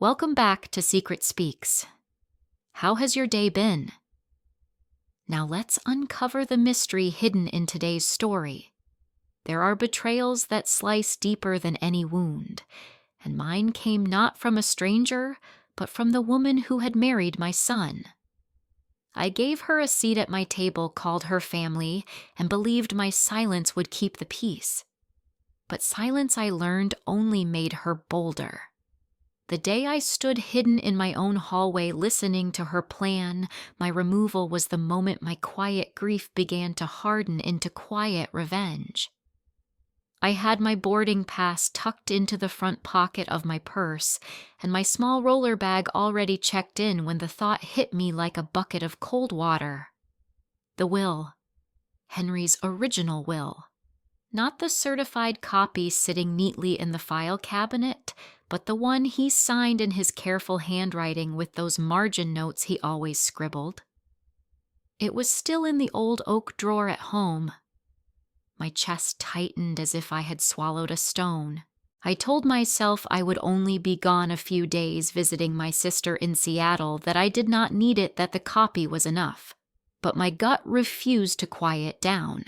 Welcome back to Secret Speaks. How has your day been? Now let's uncover the mystery hidden in today's story. There are betrayals that slice deeper than any wound, and mine came not from a stranger, but from the woman who had married my son. I gave her a seat at my table called her family and believed my silence would keep the peace. But silence, I learned, only made her bolder. The day I stood hidden in my own hallway listening to her plan, my removal was the moment my quiet grief began to harden into quiet revenge. I had my boarding pass tucked into the front pocket of my purse, and my small roller bag already checked in when the thought hit me like a bucket of cold water. The will. Henry's original will. Not the certified copy sitting neatly in the file cabinet, but the one he signed in his careful handwriting with those margin notes he always scribbled. It was still in the old oak drawer at home. My chest tightened as if I had swallowed a stone. I told myself I would only be gone a few days visiting my sister in Seattle, that I did not need it, that the copy was enough. But my gut refused to quiet down.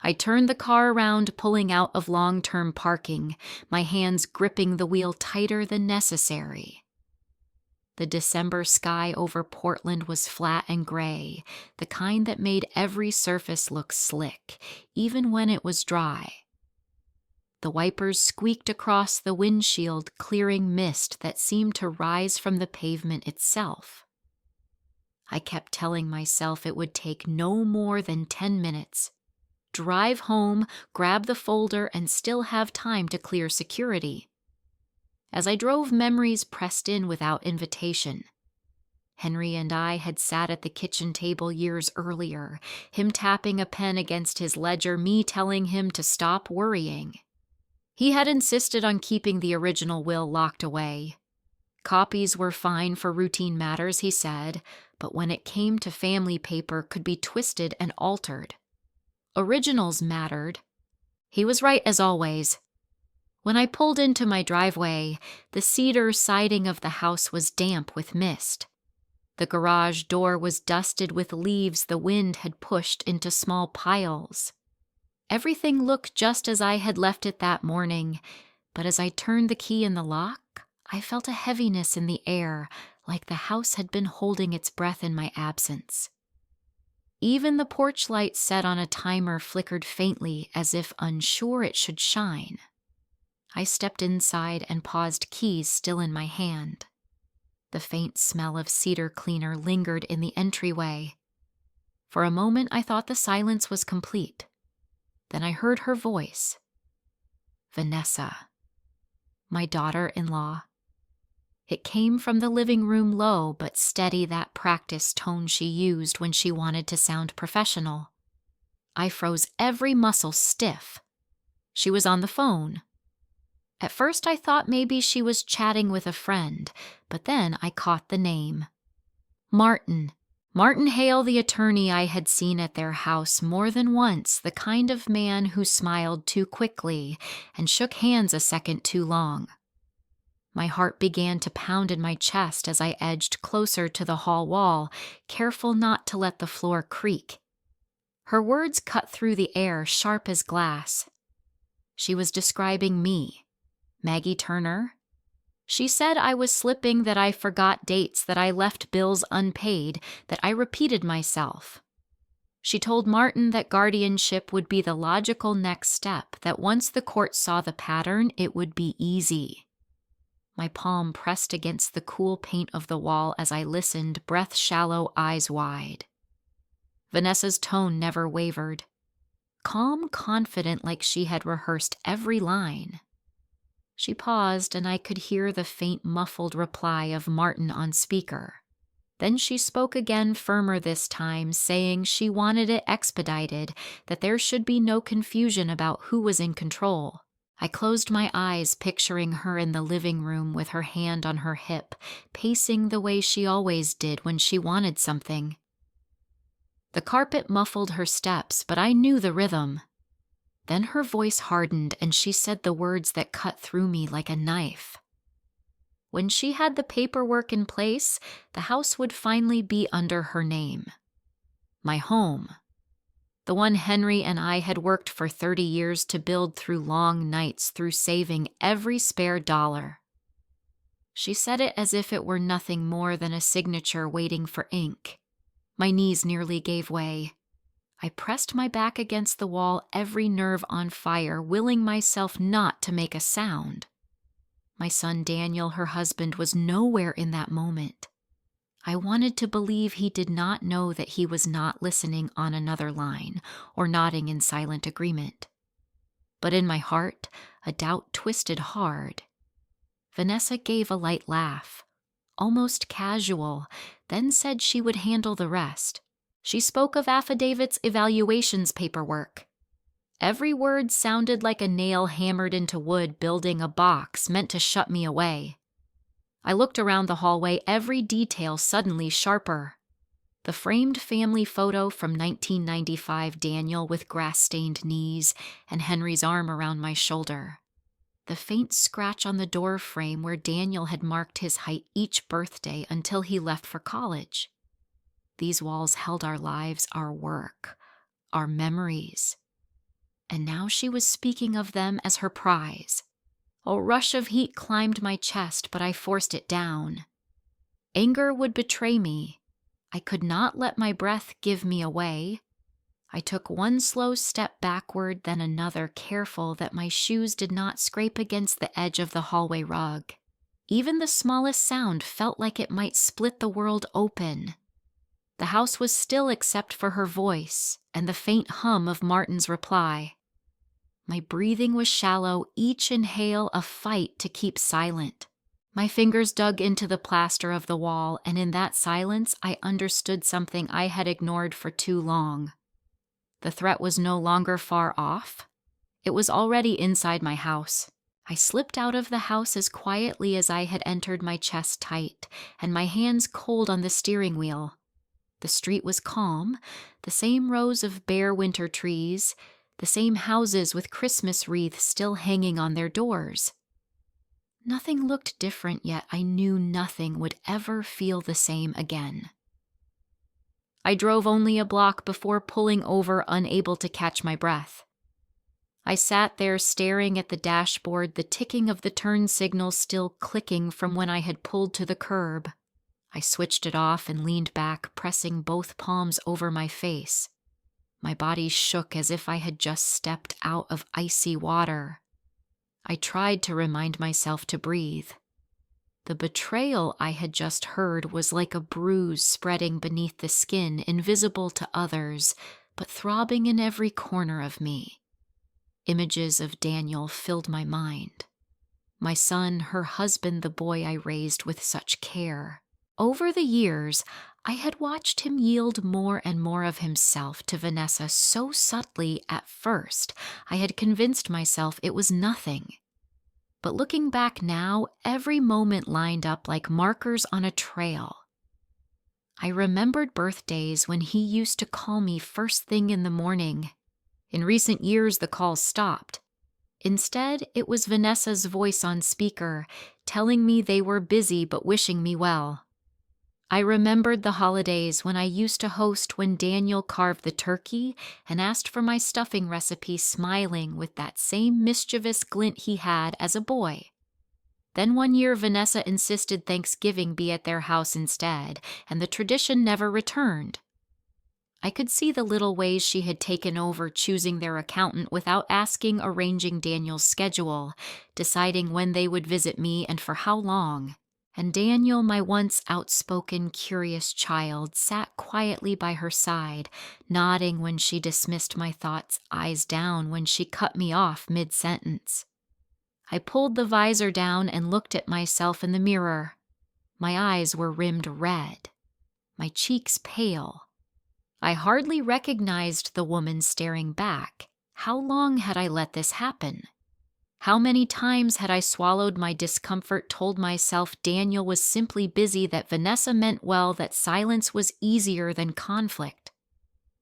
I turned the car around, pulling out of long-term parking, my hands gripping the wheel tighter than necessary. The December sky over Portland was flat and gray, the kind that made every surface look slick, even when it was dry. The wipers squeaked across the windshield, clearing mist that seemed to rise from the pavement itself. I kept telling myself it would take no more than 10 minutes. Drive home, grab the folder, and still have time to clear security. As I drove, memories pressed in without invitation. Henry and I had sat at the kitchen table years earlier, him tapping a pen against his ledger, me telling him to stop worrying. He had insisted on keeping the original will locked away. Copies were fine for routine matters, he said, but when it came to family paper, could be twisted and altered. Originals mattered. He was right as always. When I pulled into my driveway, the cedar siding of the house was damp with mist. The garage door was dusted with leaves the wind had pushed into small piles. Everything looked just as I had left it that morning, but as I turned the key in the lock, I felt a heaviness in the air, like the house had been holding its breath in my absence. Even the porch light set on a timer flickered faintly, as if unsure it should shine. I stepped inside and paused, keys still in my hand. The faint smell of cedar cleaner lingered in the entryway. For a moment I thought the silence was complete. Then I heard her voice. Vanessa, my daughter-in-law. It came from the living room, low but steady, that practice tone she used when she wanted to sound professional. I froze, every muscle stiff. She was on the phone. At first I thought maybe she was chatting with a friend, but then I caught the name. Martin Hale, the attorney I had seen at their house more than once, the kind of man who smiled too quickly and shook hands a second too long. My heart began to pound in my chest as I edged closer to the hall wall, careful not to let the floor creak. Her words cut through the air, sharp as glass. She was describing me, Maggie Turner. She said I was slipping, that I forgot dates, that I left bills unpaid, that I repeated myself. She told Martin that guardianship would be the logical next step, that once the court saw the pattern, it would be easy. My palm pressed against the cool paint of the wall as I listened, breath shallow, eyes wide. Vanessa's tone never wavered. Calm, confident, like she had rehearsed every line. She paused, and I could hear the faint, muffled reply of Martin on speaker. Then she spoke again, firmer this time, saying she wanted it expedited, that there should be no confusion about who was in control. I closed my eyes, picturing her in the living room with her hand on her hip, pacing the way she always did when she wanted something. The carpet muffled her steps, but I knew the rhythm. Then her voice hardened, and she said the words that cut through me like a knife. When she had the paperwork in place, the house would finally be under her name. My home. The one Henry and I had worked for 30 years to build through long nights, through saving every spare dollar. She said it as if it were nothing more than a signature waiting for ink. My knees nearly gave way. I pressed my back against the wall, every nerve on fire, willing myself not to make a sound. My son Daniel, her husband, was nowhere in that moment. I wanted to believe he did not know that he was not listening on another line or nodding in silent agreement. But in my heart, a doubt twisted hard. Vanessa gave a light laugh, almost casual, then said she would handle the rest. She spoke of affidavits, evaluations, paperwork. Every word sounded like a nail hammered into wood building a box meant to shut me away. I looked around the hallway, every detail suddenly sharper. The framed family photo from 1995, Daniel with grass-stained knees and Henry's arm around my shoulder. The faint scratch on the door frame where Daniel had marked his height each birthday until he left for college. These walls held our lives, our work, our memories. And now she was speaking of them as her prize. A rush of heat climbed my chest, but I forced it down. Anger would betray me. I could not let my breath give me away. I took one slow step backward, then another, careful that my shoes did not scrape against the edge of the hallway rug. Even the smallest sound felt like it might split the world open. The house was still except for her voice and the faint hum of Martin's reply. My breathing was shallow, each inhale a fight to keep silent. My fingers dug into the plaster of the wall, and in that silence I understood something I had ignored for too long. The threat was no longer far off. It was already inside my house. I slipped out of the house as quietly as I had entered, my chest tight, and my hands cold on the steering wheel. The street was calm, the same rows of bare winter trees, the same houses with Christmas wreaths still hanging on their doors. Nothing looked different, yet I knew nothing would ever feel the same again. I drove only a block before pulling over, unable to catch my breath. I sat there staring at the dashboard, the ticking of the turn signal still clicking from when I had pulled to the curb. I switched it off and leaned back, pressing both palms over my face. My body shook as if I had just stepped out of icy water. I tried to remind myself to breathe. The betrayal I had just heard was like a bruise spreading beneath the skin, invisible to others, but throbbing in every corner of me. Images of Daniel filled my mind. My son, her husband, the boy I raised with such care. Over the years, I had watched him yield more and more of himself to Vanessa so subtly at first, I had convinced myself it was nothing. But looking back now, every moment lined up like markers on a trail. I remembered birthdays when he used to call me first thing in the morning. In recent years, the calls stopped. Instead, it was Vanessa's voice on speaker, telling me they were busy but wishing me well. I remembered the holidays when I used to host when Daniel carved the turkey and asked for my stuffing recipe, smiling with that same mischievous glint he had as a boy. Then one year Vanessa insisted Thanksgiving be at their house instead, and the tradition never returned. I could see the little ways she had taken over, choosing their accountant without asking, arranging Daniel's schedule, deciding when they would visit me and for how long. And Daniel, my once outspoken, curious child, sat quietly by her side, nodding when she dismissed my thoughts, eyes down when she cut me off mid-sentence. I pulled the visor down and looked at myself in the mirror. My eyes were rimmed red, my cheeks pale. I hardly recognized the woman staring back. How long had I let this happen? How many times had I swallowed my discomfort, told myself Daniel was simply busy, that Vanessa meant well, that silence was easier than conflict?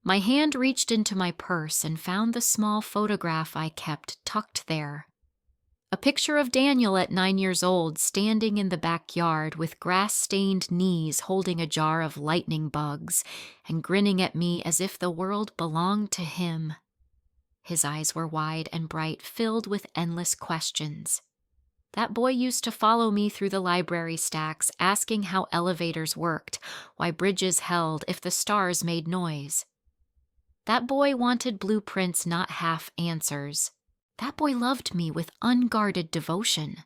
My hand reached into my purse and found the small photograph I kept tucked there. A picture of Daniel at 9 years old, standing in the backyard with grass-stained knees holding a jar of lightning bugs and grinning at me as if the world belonged to him. His eyes were wide and bright, filled with endless questions. That boy used to follow me through the library stacks, asking how elevators worked, why bridges held, if the stars made noise. That boy wanted blueprints, not half answers. That boy loved me with unguarded devotion.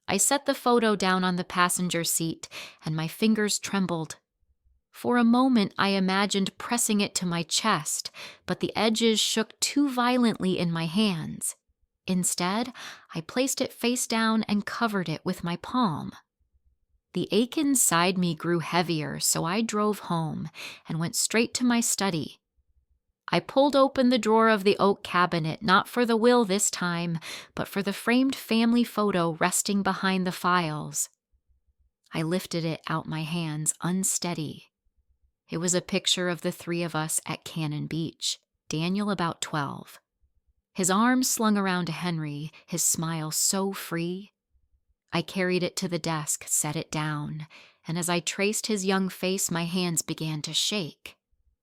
I set the photo down on the passenger seat, and my fingers trembled. For a moment, I imagined pressing it to my chest, but the edges shook too violently in my hands. Instead, I placed it face down and covered it with my palm. The ache inside me grew heavier, so I drove home and went straight to my study. I pulled open the drawer of the oak cabinet, not for the will this time, but for the framed family photo resting behind the files. I lifted it out my hands, unsteady. It was a picture of the three of us at Cannon Beach, Daniel about 12. His arms slung around Henry, his smile so free. I carried it to the desk, set it down, and as I traced his young face, my hands began to shake.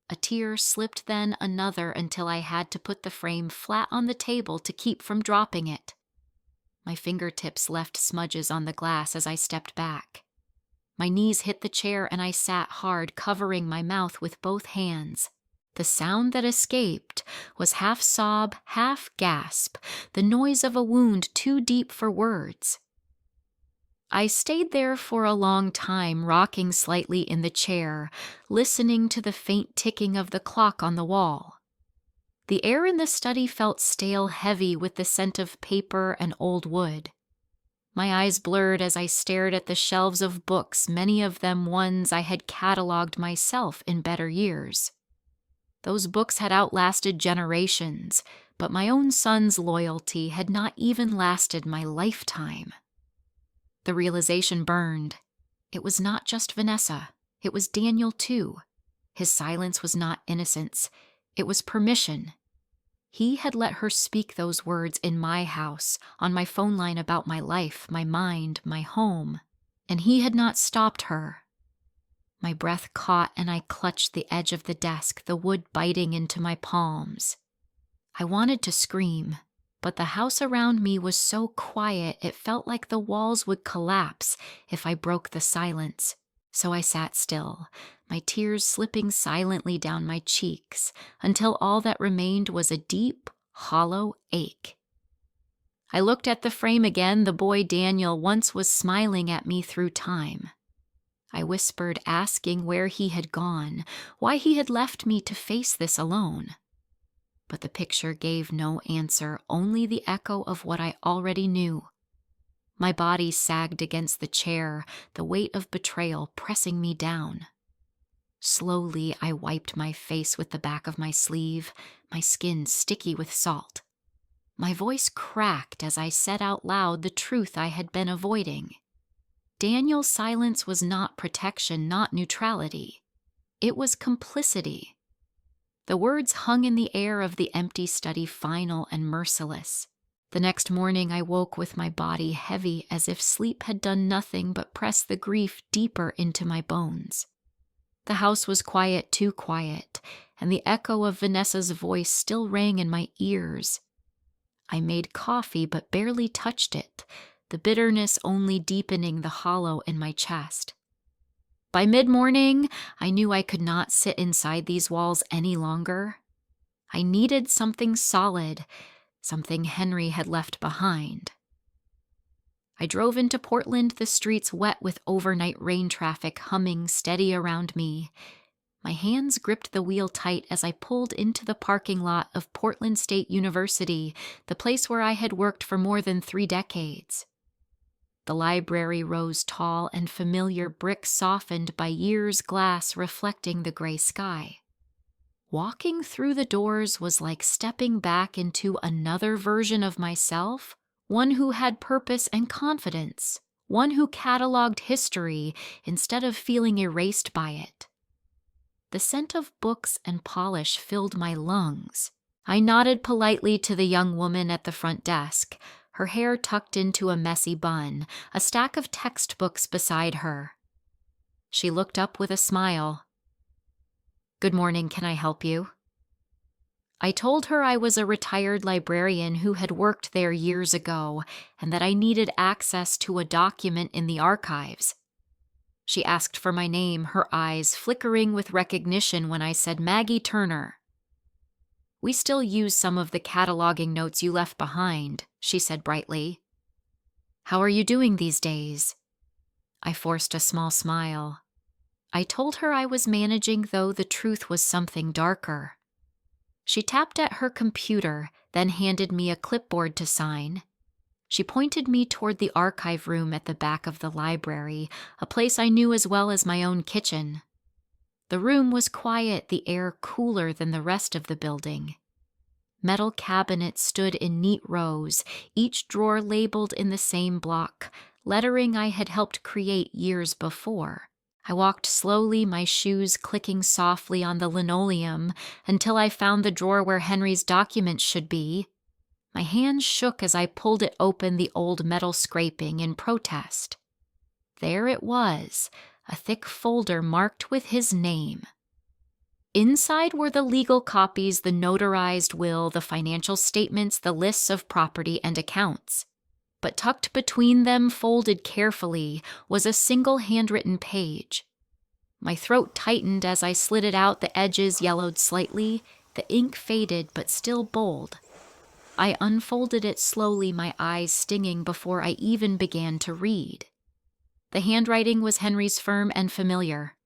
A tear slipped, then another, until I had to put the frame flat on the table to keep from dropping it. My fingertips left smudges on the glass as I stepped back. My knees hit the chair and I sat hard, covering my mouth with both hands. The sound that escaped was half sob, half gasp, the noise of a wound too deep for words. I stayed there for a long time, rocking slightly in the chair, listening to the faint ticking of the clock on the wall. The air in the study felt stale, heavy with the scent of paper and old wood. My eyes blurred as I stared at the shelves of books, many of them ones I had cataloged myself in better years. Those books had outlasted generations, but my own son's loyalty had not even lasted my lifetime. The realization burned. It was not just Vanessa. It was Daniel, too. His silence was not innocence. It was permission. He had let her speak those words in my house, on my phone line about my life, my mind, my home. And he had not stopped her. My breath caught and I clutched the edge of the desk, the wood biting into my palms. I wanted to scream, but the house around me was so quiet it felt like the walls would collapse if I broke the silence. So I sat still, my tears slipping silently down my cheeks until all that remained was a deep, hollow ache. I looked at the frame again. The boy Daniel once was smiling at me through time. I whispered, asking where he had gone, why he had left me to face this alone. But the picture gave no answer, only the echo of what I already knew. My body sagged against the chair, the weight of betrayal pressing me down. Slowly, I wiped my face with the back of my sleeve, my skin sticky with salt. My voice cracked as I said out loud the truth I had been avoiding. Daniel's silence was not protection, not neutrality. It was complicity. The words hung in the air of the empty study, final and merciless. The next morning I woke with my body heavy as if sleep had done nothing but press the grief deeper into my bones. The house was quiet, too quiet, and the echo of Vanessa's voice still rang in my ears. I made coffee but barely touched it, the bitterness only deepening the hollow in my chest. By mid-morning, I knew I could not sit inside these walls any longer. I needed something solid, something Henry had left behind. I drove into Portland, the streets wet with overnight rain traffic humming steady around me. My hands gripped the wheel tight as I pulled into the parking lot of Portland State University, the place where I had worked for more than 3 decades. The library rose tall and familiar, brick softened by years' glass reflecting the gray sky. Walking through the doors was like stepping back into another version of myself, one who had purpose and confidence, one who cataloged history instead of feeling erased by it. The scent of books and polish filled my lungs. I nodded politely to the young woman at the front desk. her hair tucked into a messy bun, a stack of textbooks beside her. She looked up with a smile. "Good morning, can I help you?" I told her I was a retired librarian who had worked there years ago and that I needed access to a document in the archives. She asked for my name, her eyes flickering with recognition when I said Maggie Turner. "We still use some of the cataloging notes you left behind," she said brightly. "How are you doing these days?" I forced a small smile. I told her I was managing, though the truth was something darker. She tapped at her computer, then handed me a clipboard to sign. She pointed me toward the archive room at the back of the library, a place I knew as well as my own kitchen. The room was quiet, the air cooler than the rest of the building. Metal cabinets stood in neat rows, each drawer labeled in the same block, lettering I had helped create years before. I walked slowly, my shoes clicking softly on the linoleum, until I found the drawer where Henry's documents should be. My hands shook as I pulled it open, the old metal scraping in protest. There it was, a thick folder marked with his name. Inside were the legal copies, the notarized will, the financial statements, the lists of property and accounts. But tucked between them, folded carefully, was a single handwritten page. My throat tightened as I slid it out, the edges yellowed slightly, the ink faded but still bold. I unfolded it slowly, my eyes stinging before I even began to read. The handwriting was Henry's firm and familiar.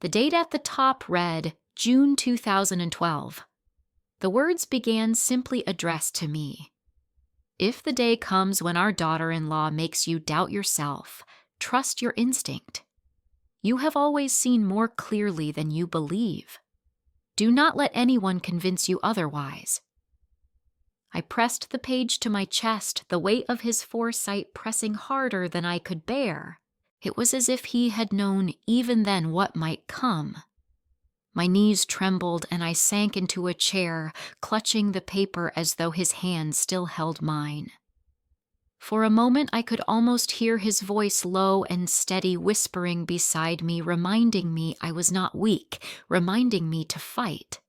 The date at the top read June 2012. The words began simply addressed to me. "If the day comes when our daughter-in-law makes you doubt yourself, trust your instinct. You have always seen more clearly than you believe. Do not let anyone convince you otherwise." I pressed the page to my chest, the weight of his foresight pressing harder than I could bear. It was as if he had known even then what might come. My knees trembled and I sank into a chair, clutching the paper as though his hand still held mine. For a moment I could almost hear his voice, low and steady, whispering beside me, reminding me I was not weak, reminding me to fight.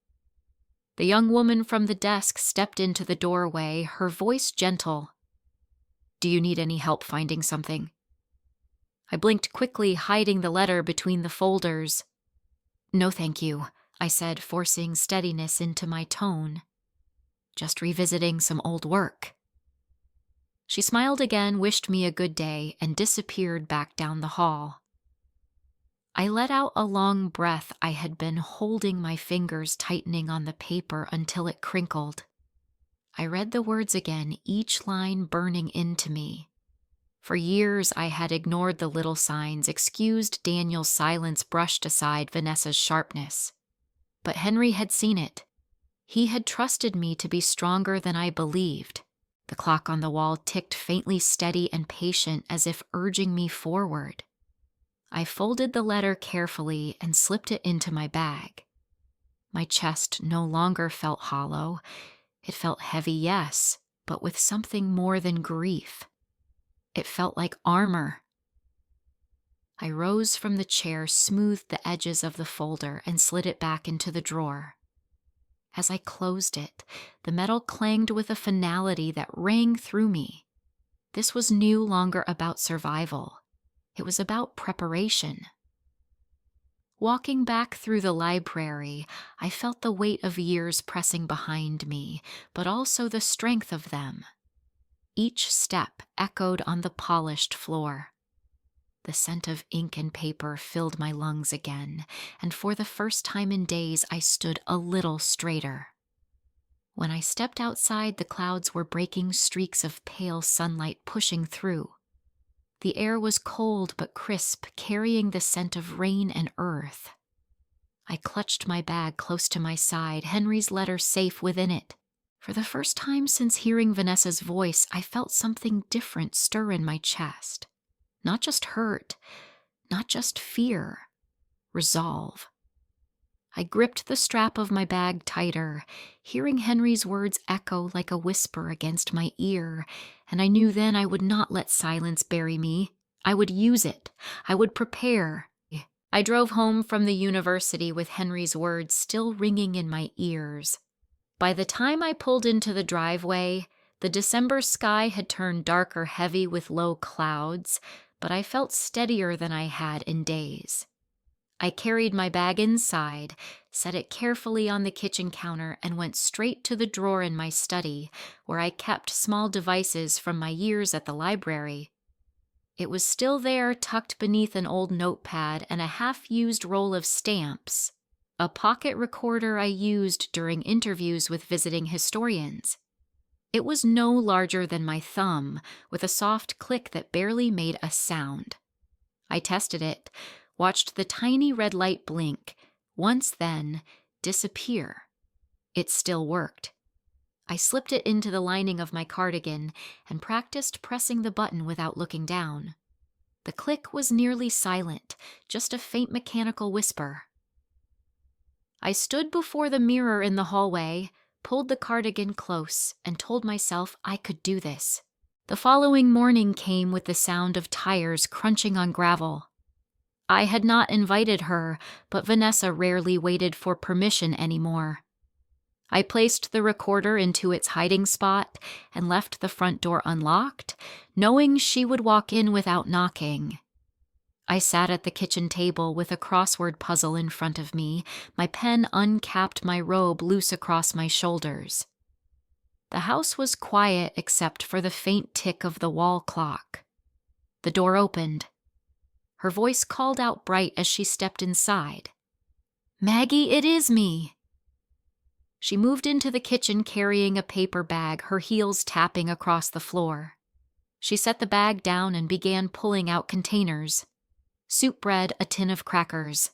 The young woman from the desk stepped into the doorway, her voice gentle. "Do you need any help finding something?" I blinked quickly, hiding the letter between the folders. "No, thank you," I said, forcing steadiness into my tone. "Just revisiting some old work." She smiled again, wished me a good day, and disappeared back down the hall. I let out a long breath. I had been holding my fingers, tightening on the paper until it crinkled. I read the words again, each line burning into me. For years I had ignored the little signs, excused Daniel's silence, brushed aside Vanessa's sharpness. But Henry had seen it. He had trusted me to be stronger than I believed. The clock on the wall ticked faintly, steady and patient, as if urging me forward. I folded the letter carefully and slipped it into my bag. My chest no longer felt hollow. It felt heavy, yes, but with something more than grief. It felt like armor. I rose from the chair, smoothed the edges of the folder, and slid it back into the drawer. As I closed it, the metal clanged with a finality that rang through me. This was no longer about survival. It was about preparation. Walking back through the library, I felt the weight of years pressing behind me, but also the strength of them. Each step echoed on the polished floor. The scent of ink and paper filled my lungs again, and for the first time in days I stood a little straighter. When I stepped outside, the clouds were breaking, streaks of pale sunlight pushing through. The air was cold but crisp, carrying the scent of rain and earth. I clutched my bag close to my side, Henry's letter safe within it. For the first time since hearing Vanessa's voice, I felt something different stir in my chest. Not just hurt, not just fear, resolve. I gripped the strap of my bag tighter, hearing Henry's words echo like a whisper against my ear, and I knew then I would not let silence bury me. I would use it. I would prepare. I drove home from the university with Henry's words still ringing in my ears. By the time I pulled into the driveway, the December sky had turned darker heavy with low clouds, but I felt steadier than I had in days. I carried my bag inside, set it carefully on the kitchen counter, and went straight to the drawer in my study, where I kept small devices from my years at the library. It was still there, tucked beneath an old notepad and a half-used roll of stamps, a pocket recorder I used during interviews with visiting historians. It was no larger than my thumb, with a soft click that barely made a sound. I tested it, watched the tiny red light blink, once then disappear. It still worked. I slipped it into the lining of my cardigan and practiced pressing the button without looking down. The click was nearly silent, just a faint mechanical whisper. I stood before the mirror in the hallway, pulled the cardigan close, and told myself I could do this. The following morning came with the sound of tires crunching on gravel. I had not invited her, but Vanessa rarely waited for permission anymore. I placed the recorder into its hiding spot and left the front door unlocked, knowing she would walk in without knocking. I sat at the kitchen table with a crossword puzzle in front of me, my pen uncapped, my robe loose across my shoulders. The house was quiet except for the faint tick of the wall clock. The door opened. Her voice called out bright as she stepped inside. "Maggie, it is me." She moved into the kitchen carrying a paper bag, her heels tapping across the floor. She set the bag down and began pulling out containers. Soup bread, a tin of crackers.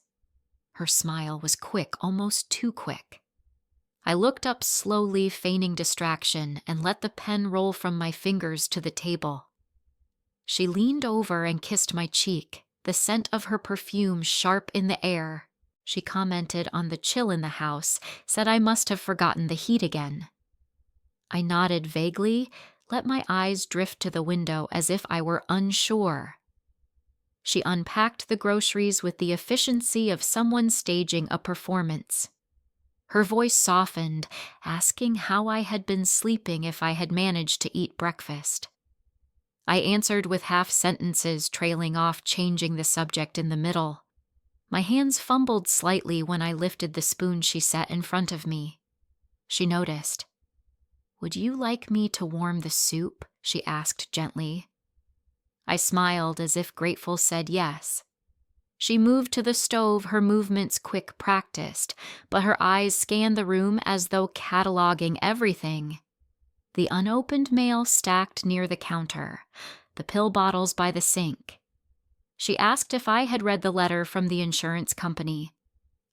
Her smile was quick, almost too quick. I looked up slowly, feigning distraction, and let the pen roll from my fingers to the table. She leaned over and kissed my cheek, the scent of her perfume sharp in the air. She commented on the chill in the house, said I must have forgotten the heat again. I nodded vaguely, let my eyes drift to the window as if I were unsure. She unpacked the groceries with the efficiency of someone staging a performance. Her voice softened, asking how I had been sleeping if I had managed to eat breakfast. I answered with half sentences trailing off, changing the subject in the middle. My hands fumbled slightly when I lifted the spoon she set in front of me. She noticed. "Would you like me to warm the soup?" she asked gently. I smiled as if grateful, said yes. She moved to the stove, her movements quick, practiced, but her eyes scanned the room as though cataloging everything. The unopened mail stacked near the counter, the pill bottles by the sink. She asked if I had read the letter from the insurance company.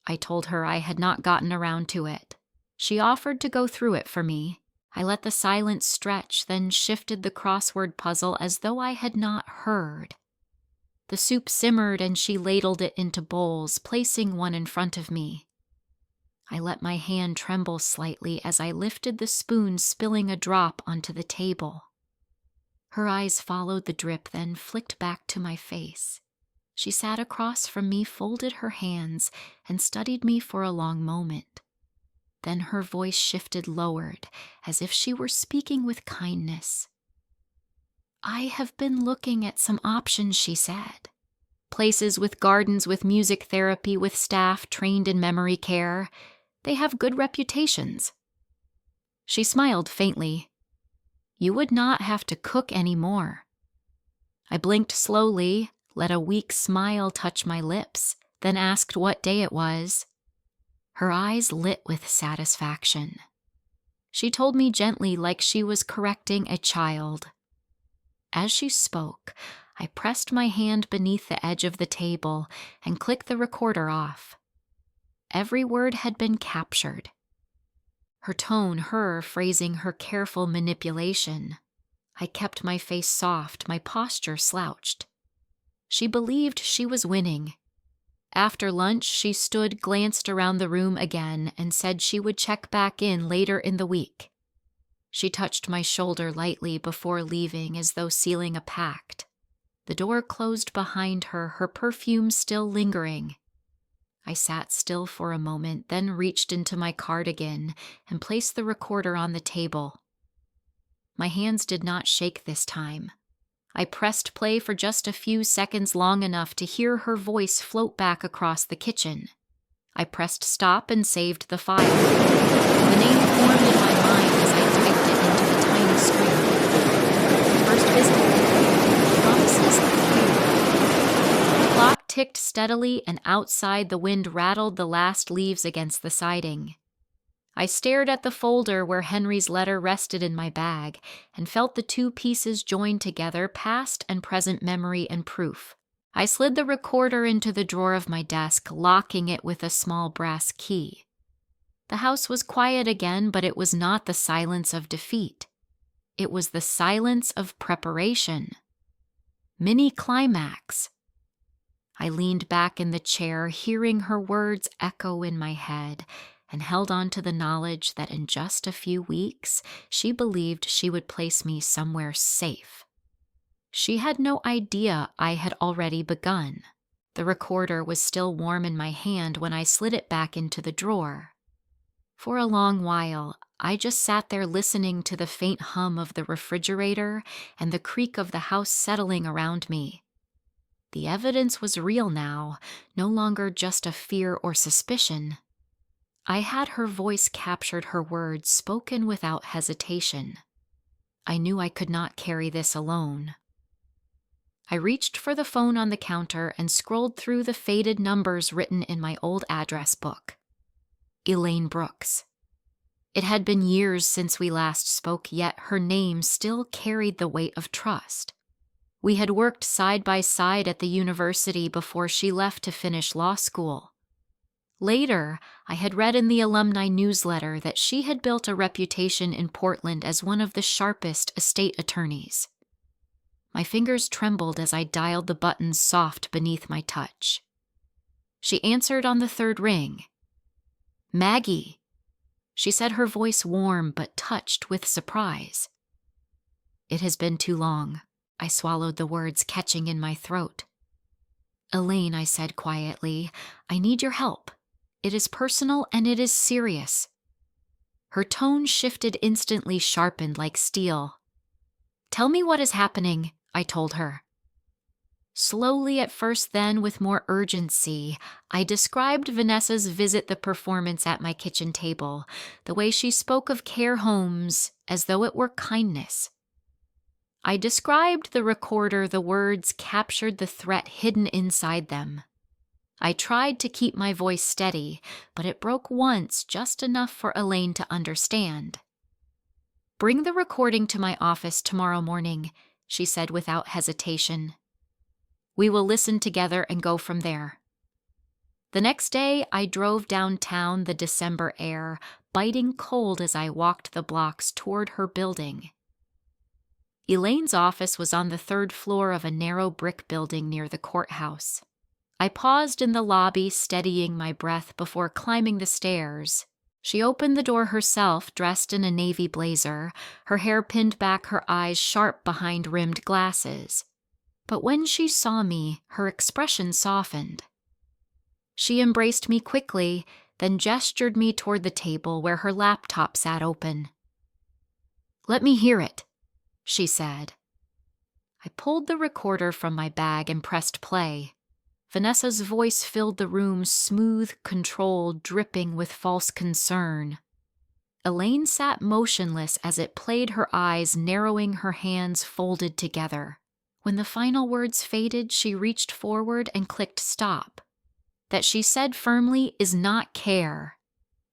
I told her I had not gotten around to it. She offered to go through it for me. I let the silence stretch, then shifted the crossword puzzle as though I had not heard. The soup simmered and she ladled it into bowls, placing one in front of me. I let my hand tremble slightly as I lifted the spoon, spilling a drop onto the table. Her eyes followed the drip, then flicked back to my face. She sat across from me, folded her hands, and studied me for a long moment. Then her voice shifted lowered, as if she were speaking with kindness. "I have been looking at some options," she said. "Places with gardens, with music therapy, with staff trained in memory care. They have good reputations." She smiled faintly. "You would not have to cook anymore." I blinked slowly, let a weak smile touch my lips, then asked what day it was. Her eyes lit with satisfaction. She told me gently, like she was correcting a child. As she spoke, I pressed my hand beneath the edge of the table and clicked the recorder off. Every word had been captured. Her tone, her phrasing, her careful manipulation. I kept my face soft, my posture slouched. She believed she was winning. After lunch, she glanced around the room again, and said she would check back in later in the week. She touched my shoulder lightly before leaving, as though sealing a pact. The door closed behind her, her perfume still lingering. I sat still for a moment, then reached into my cardigan and placed the recorder on the table. My hands did not shake this time. I pressed play for just a few seconds, long enough to hear her voice float back across the kitchen. I pressed stop and saved the file. The name formed in my mind as I typed it into the tiny screen. First visit. Promises of fear. The clock ticked steadily, and outside the wind rattled the last leaves against the siding. I stared at the folder where Henry's letter rested in my bag and felt the two pieces joined together, past and present memory and proof. I slid the recorder into the drawer of my desk, locking it with a small brass key. The house was quiet again, but it was not the silence of defeat. It was the silence of preparation. Mini-climax. I leaned back in the chair, hearing her words echo in my head, and held on to the knowledge that in just a few weeks, she believed she would place me somewhere safe. She had no idea I had already begun. The recorder was still warm in my hand when I slid it back into the drawer. For a long while, I just sat there listening to the faint hum of the refrigerator and the creak of the house settling around me. The evidence was real now, no longer just a fear or suspicion. I had her voice captured, her words spoken without hesitation. I knew I could not carry this alone. I reached for the phone on the counter and scrolled through the faded numbers written in my old address book. Elaine Brooks. It had been years since we last spoke, yet her name still carried the weight of trust. We had worked side by side at the university before she left to finish law school. Later, I had read in the alumni newsletter that she had built a reputation in Portland as one of the sharpest estate attorneys. My fingers trembled as I dialed the buttons soft beneath my touch. She answered on the third ring. Maggie. She said, her voice warm but touched with surprise. It has been too long. I swallowed the words, catching in my throat. Elaine, I said quietly, I need your help. It is personal and it is serious. Her tone shifted instantly, sharpened like steel. Tell me what is happening, I told her. Slowly at first, then with more urgency, I described Vanessa's visit, the performance at my kitchen table, the way she spoke of care homes as though it were kindness. I described the recorder, the words captured the threat hidden inside them. I tried to keep my voice steady, but it broke once, just enough for Elaine to understand. Bring the recording to my office tomorrow morning, she said without hesitation. We will listen together and go from there. The next day, I drove downtown, the December air biting cold as I walked the blocks toward her building. Elaine's office was on the third floor of a narrow brick building near the courthouse. I paused in the lobby, steadying my breath before climbing the stairs. She opened the door herself, dressed in a navy blazer, her hair pinned back, her eyes sharp behind rimmed glasses. But when she saw me, her expression softened. She embraced me quickly, then gestured me toward the table where her laptop sat open. Let me hear it, she said. I pulled the recorder from my bag and pressed play. Vanessa's voice filled the room, smooth, controlled, dripping with false concern. Elaine sat motionless as it played, her eyes narrowing, her hands folded together. When the final words faded, she reached forward and clicked stop. That, she said firmly, is not care.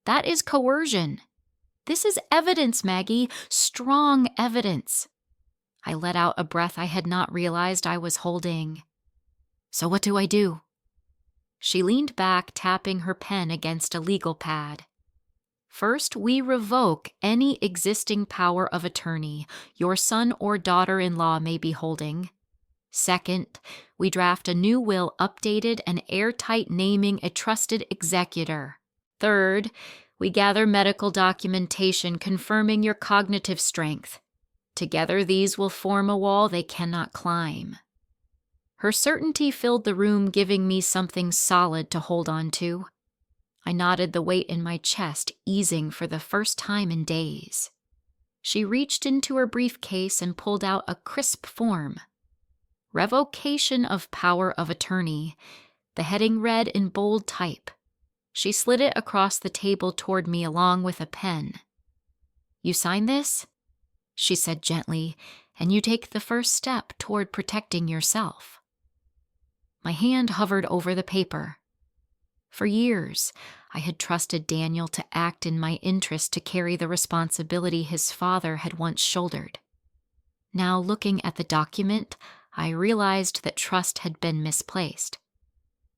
That is coercion. This is evidence, Maggie, strong evidence. I let out a breath I had not realized I was holding. So what do I do? She leaned back, tapping her pen against a legal pad. First, we revoke any existing power of attorney your son or daughter-in-law may be holding. Second, we draft a new will updated and airtight naming a trusted executor. Third, we gather medical documentation confirming your cognitive strength. Together, these will form a wall they cannot climb. Her certainty filled the room, giving me something solid to hold on to. I nodded, the weight in my chest easing for the first time in days. She reached into her briefcase and pulled out a crisp form. Revocation of power of attorney, the heading read in bold type. She slid it across the table toward me along with a pen. "You sign this?" she said gently, "and you take the first step toward protecting yourself." My hand hovered over the paper. For years, I had trusted Daniel to act in my interest, to carry the responsibility his father had once shouldered. Now, looking at the document, I realized that trust had been misplaced.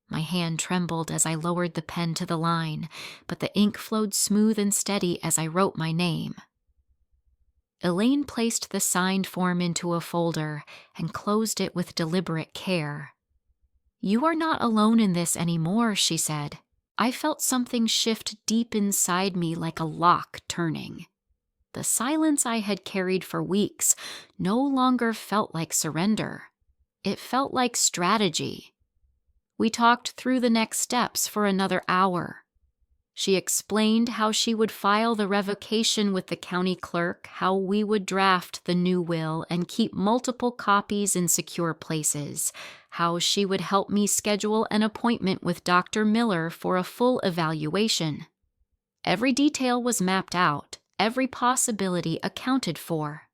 My hand trembled as I lowered the pen to the line, but the ink flowed smooth and steady as I wrote my name. Elaine placed the signed form into a folder and closed it with deliberate care. "You are not alone in this anymore," she said. I felt something shift deep inside me, like a lock turning. The silence I had carried for weeks no longer felt like surrender. It felt like strategy. We talked through the next steps for another hour. She explained how she would file the revocation with the county clerk, how we would draft the new will and keep multiple copies in secure places, how she would help me schedule an appointment with Dr. Miller for a full evaluation. Every detail was mapped out, every possibility accounted for.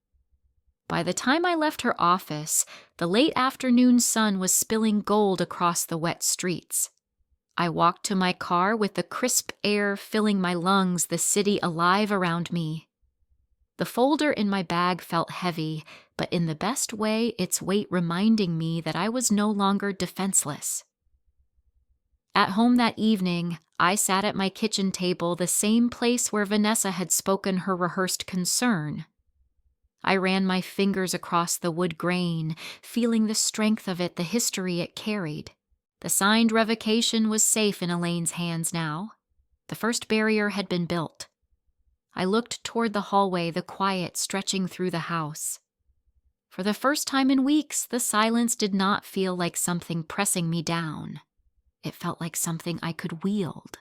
By the time I left her office, the late afternoon sun was spilling gold across the wet streets. I walked to my car with the crisp air filling my lungs, the city alive around me. The folder in my bag felt heavy, but in the best way, its weight reminding me that I was no longer defenseless. At home that evening, I sat at my kitchen table, the same place where Vanessa had spoken her rehearsed concern. I ran my fingers across the wood grain, feeling the strength of it, the history it carried. The signed revocation was safe in Elaine's hands now. The first barrier had been built. I looked toward the hallway, the quiet stretching through the house. For the first time in weeks, the silence did not feel like something pressing me down. It felt like something I could wield.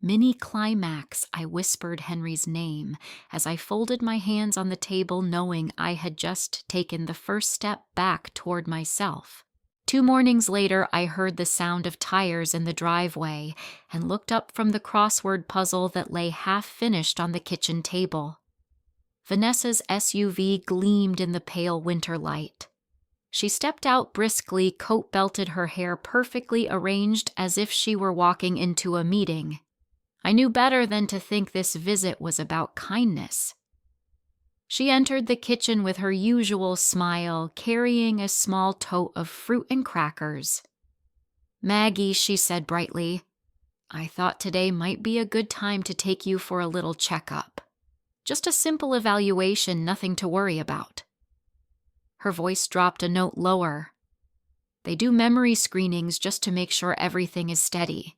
Mini-climax, I whispered Henry's name as I folded my hands on the table, knowing I had just taken the first step back toward myself. 2 mornings later, I heard the sound of tires in the driveway and looked up from the crossword puzzle that lay half-finished on the kitchen table. Vanessa's SUV gleamed in the pale winter light. She stepped out briskly, coat-belted, her hair perfectly arranged as if she were walking into a meeting. I knew better than to think this visit was about kindness. She entered the kitchen with her usual smile, carrying a small tote of fruit and crackers. "Maggie," she said brightly, "I thought today might be a good time to take you for a little checkup. Just a simple evaluation, nothing to worry about." Her voice dropped a note lower. "They do memory screenings just to make sure everything is steady."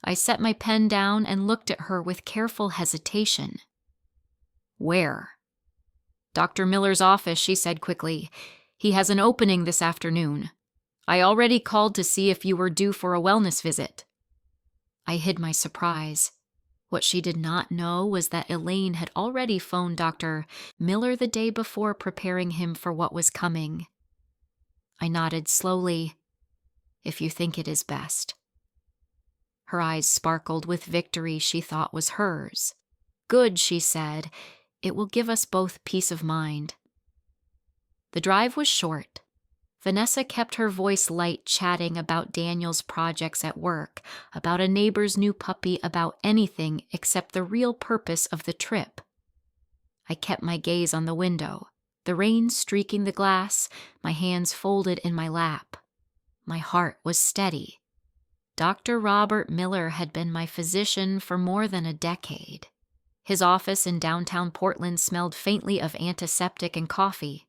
I set my pen down and looked at her with careful hesitation. "Where?" "Dr. Miller's office," she said quickly. "He has an opening this afternoon. I already called to see if you were due for a wellness visit." I hid my surprise. What she did not know was that Elaine had already phoned Dr. Miller the day before, preparing him for what was coming. I nodded slowly. "If you think it is best." Her eyes sparkled with victory she thought was hers. "Good," she said. "It will give us both peace of mind." The drive was short. Vanessa kept her voice light, chatting about Daniel's projects at work, about a neighbor's new puppy, about anything except the real purpose of the trip. I kept my gaze on the window, the rain streaking the glass, my hands folded in my lap. My heart was steady. Dr. Robert Miller had been my physician for more than a decade. His office in downtown Portland smelled faintly of antiseptic and coffee.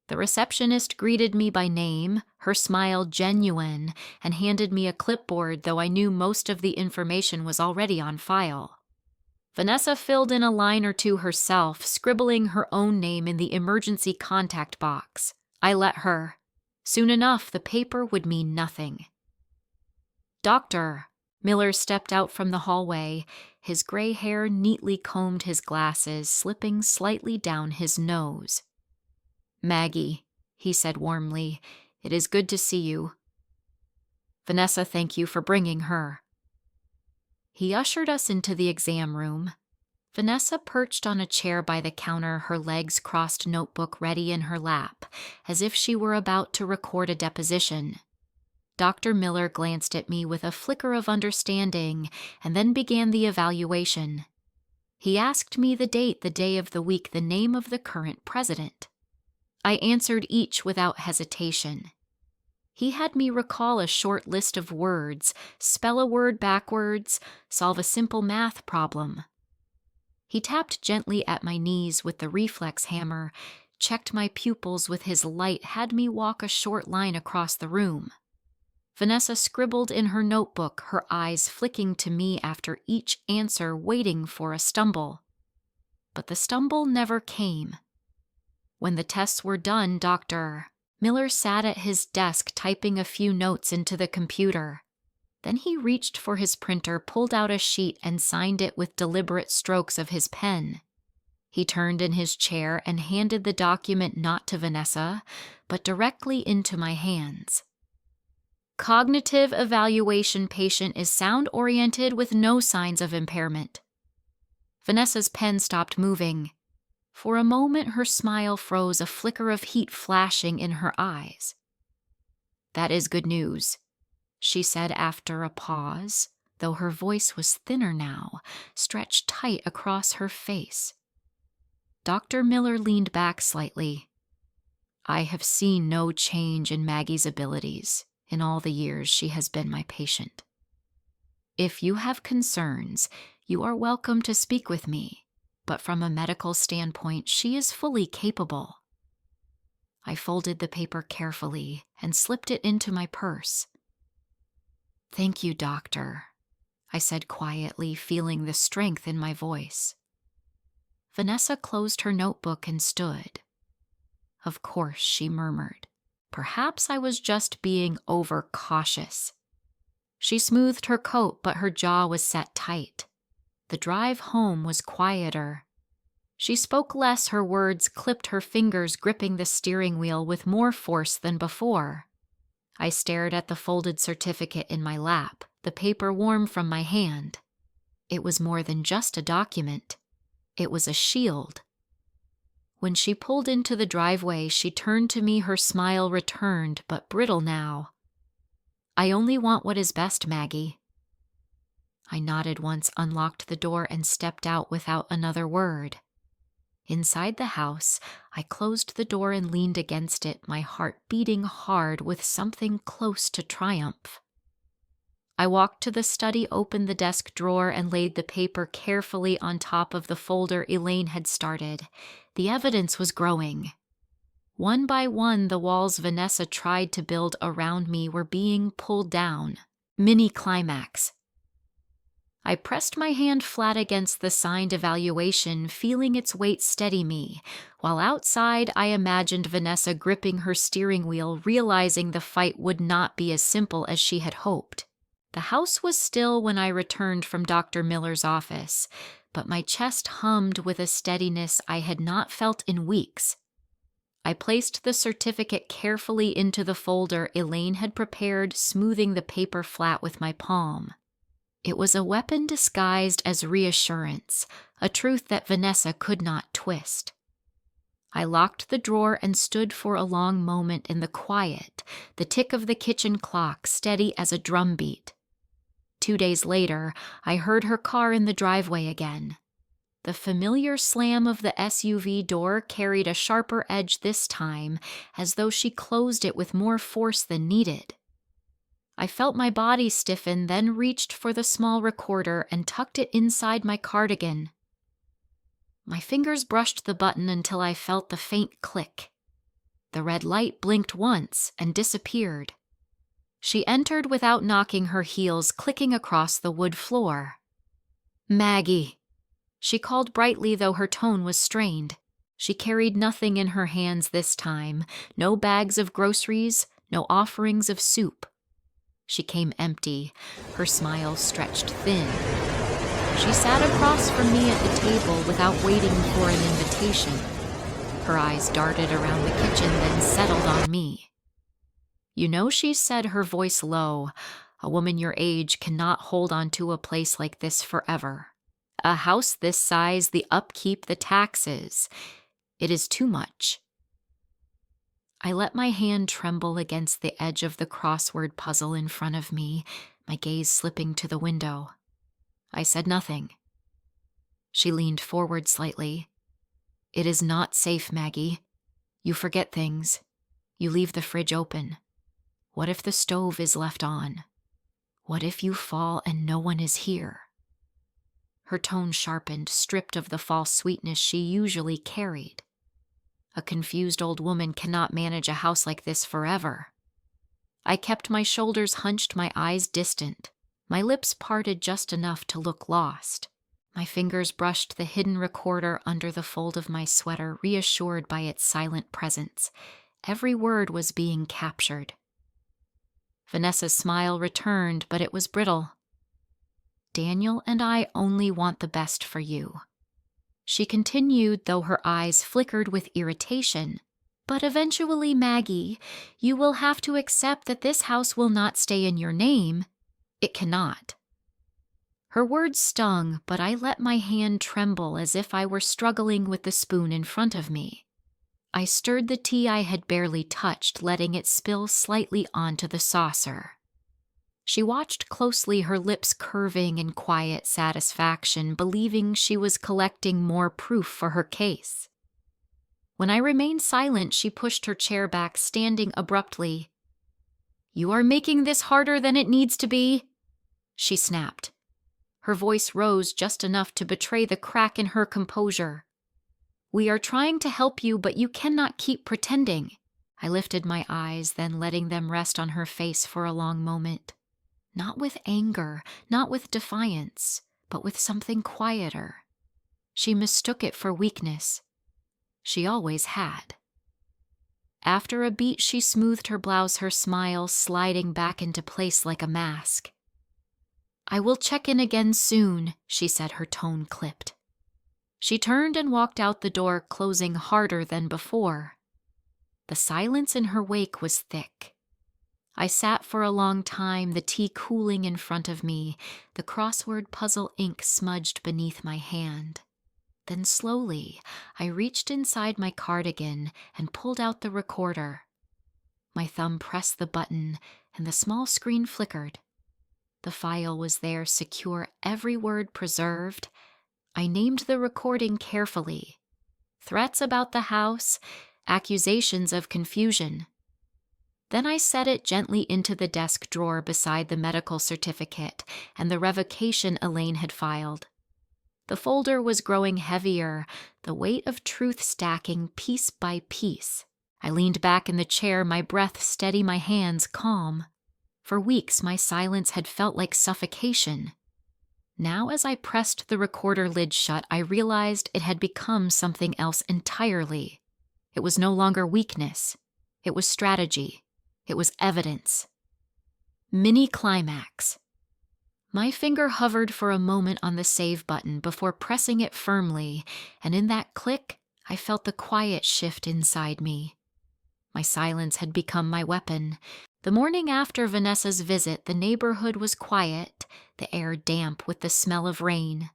The receptionist greeted me by name, her smile genuine, and handed me a clipboard, though I knew most of the information was already on file. Vanessa filled in a line or two herself, scribbling her own name in the emergency contact box. I let her. Soon enough, the paper would mean nothing. "Doctor," Miller stepped out from the hallway. His gray hair neatly combed his glasses, slipping slightly down his nose. "Maggie," he said warmly, "it is good to see you. Vanessa, thank you for bringing her." He ushered us into the exam room. Vanessa perched on a chair by the counter, her legs crossed, notebook ready in her lap, as if she were about to record a deposition. Dr. Miller glanced at me with a flicker of understanding and then began the evaluation. He asked me the date, the day of the week, the name of the current president. I answered each without hesitation. He had me recall a short list of words, spell a word backwards, solve a simple math problem. He tapped gently at my knees with the reflex hammer, checked my pupils with his light, had me walk a short line across the room. Vanessa scribbled in her notebook, her eyes flicking to me after each answer, waiting for a stumble. But the stumble never came. When the tests were done, Dr. Miller sat at his desk typing a few notes into the computer. Then he reached for his printer, pulled out a sheet, and signed it with deliberate strokes of his pen. He turned in his chair and handed the document not to Vanessa, but directly into my hands. "Cognitive evaluation patient is sound-oriented with no signs of impairment." Vanessa's pen stopped moving. For a moment her smile froze, a flicker of heat flashing in her eyes. "That is good news," she said after a pause, though her voice was thinner now, stretched tight across her face. Dr. Miller leaned back slightly. "I have seen no change in Maggie's abilities in all the years she has been my patient. If you have concerns, you are welcome to speak with me, but from a medical standpoint, she is fully capable." I folded the paper carefully and slipped it into my purse. "Thank you, doctor," I said quietly, feeling the strength in my voice. Vanessa closed her notebook and stood. "Of course," she murmured. "Perhaps I was just being overcautious." She smoothed her coat, but her jaw was set tight. The drive home was quieter. She spoke less, her words clipped, her fingers gripping the steering wheel with more force than before. I stared at the folded certificate in my lap, the paper warm from my hand. It was more than just a document. It was a shield. When she pulled into the driveway, she turned to me, her smile returned, but brittle now. "I only want what is best, Maggie." I nodded once, unlocked the door, and stepped out without another word. Inside the house, I closed the door and leaned against it, my heart beating hard with something close to triumph. I walked to the study, opened the desk drawer, and laid the paper carefully on top of the folder Elaine had started. The evidence was growing. One by one, the walls Vanessa tried to build around me were being pulled down. Mini-climax. I pressed my hand flat against the signed evaluation, feeling its weight steady me, while outside I imagined Vanessa gripping her steering wheel, realizing the fight would not be as simple as she had hoped. The house was still when I returned from Dr. Miller's office, but my chest hummed with a steadiness I had not felt in weeks. I placed the certificate carefully into the folder Elaine had prepared, smoothing the paper flat with my palm. It was a weapon disguised as reassurance, a truth that Vanessa could not twist. I locked the drawer and stood for a long moment in the quiet, the tick of the kitchen clock steady as a drumbeat. 2 days later, I heard her car in the driveway again. The familiar slam of the SUV door carried a sharper edge this time, as though she closed it with more force than needed. I felt my body stiffen, then reached for the small recorder and tucked it inside my cardigan. My fingers brushed the button until I felt the faint click. The red light blinked once and disappeared. She entered without knocking, her heels clicking across the wood floor. "Maggie!" She called brightly, though her tone was strained. She carried nothing in her hands this time, no bags of groceries, no offerings of soup. She came empty, her smile stretched thin. She sat across from me at the table without waiting for an invitation. Her eyes darted around the kitchen, then settled on me. "You know," she said, her voice low, "a woman your age cannot hold on to a place like this forever. A house this size, the upkeep, the taxes. It is too much." I let my hand tremble against the edge of the crossword puzzle in front of me, my gaze slipping to the window. I said nothing. She leaned forward slightly. "It is not safe, Maggie. You forget things. You leave the fridge open. What if the stove is left on? What if you fall and no one is here?" Her tone sharpened, stripped of the false sweetness she usually carried. A confused old woman cannot manage a house like this forever. I kept my shoulders hunched, my eyes distant, my lips parted just enough to look lost. My fingers brushed the hidden recorder under the fold of my sweater, reassured by its silent presence. Every word was being captured. Vanessa's smile returned, but it was brittle. "Daniel and I only want the best for you," she continued, though her eyes flickered with irritation. "But eventually, Maggie, you will have to accept that this house will not stay in your name. It cannot." Her words stung, but I let my hand tremble as if I were struggling with the spoon in front of me. I stirred the tea I had barely touched, letting it spill slightly onto the saucer. She watched closely, her lips curving in quiet satisfaction, believing she was collecting more proof for her case. When I remained silent, she pushed her chair back, standing abruptly. "You are making this harder than it needs to be," she snapped. Her voice rose just enough to betray the crack in her composure. "We are trying to help you, but you cannot keep pretending." I lifted my eyes, then letting them rest on her face for a long moment. Not with anger, not with defiance, but with something quieter. She mistook it for weakness. She always had. After a beat, she smoothed her blouse, her smile sliding back into place like a mask. "I will check in again soon," she said, her tone clipped. She turned and walked out the door, closing harder than before. The silence in her wake was thick. I sat for a long time, the tea cooling in front of me, the crossword puzzle ink smudged beneath my hand. Then slowly, I reached inside my cardigan and pulled out the recorder. My thumb pressed the button, and the small screen flickered. The file was there, secure, every word preserved. I named the recording carefully. Threats about the house, accusations of confusion. Then I set it gently into the desk drawer beside the medical certificate and the revocation Elaine had filed. The folder was growing heavier, the weight of truth stacking piece by piece. I leaned back in the chair, my breath steady, my hands calm. For weeks, my silence had felt like suffocation. Now, as I pressed the recorder lid shut, I realized it had become something else entirely. It was no longer weakness. It was strategy. It was evidence. Mini climax. My finger hovered for a moment on the save button before pressing it firmly, and in that click, I felt the quiet shift inside me. My silence had become my weapon. The morning after Vanessa's visit, the neighborhood was quiet, the air damp with the smell of rain.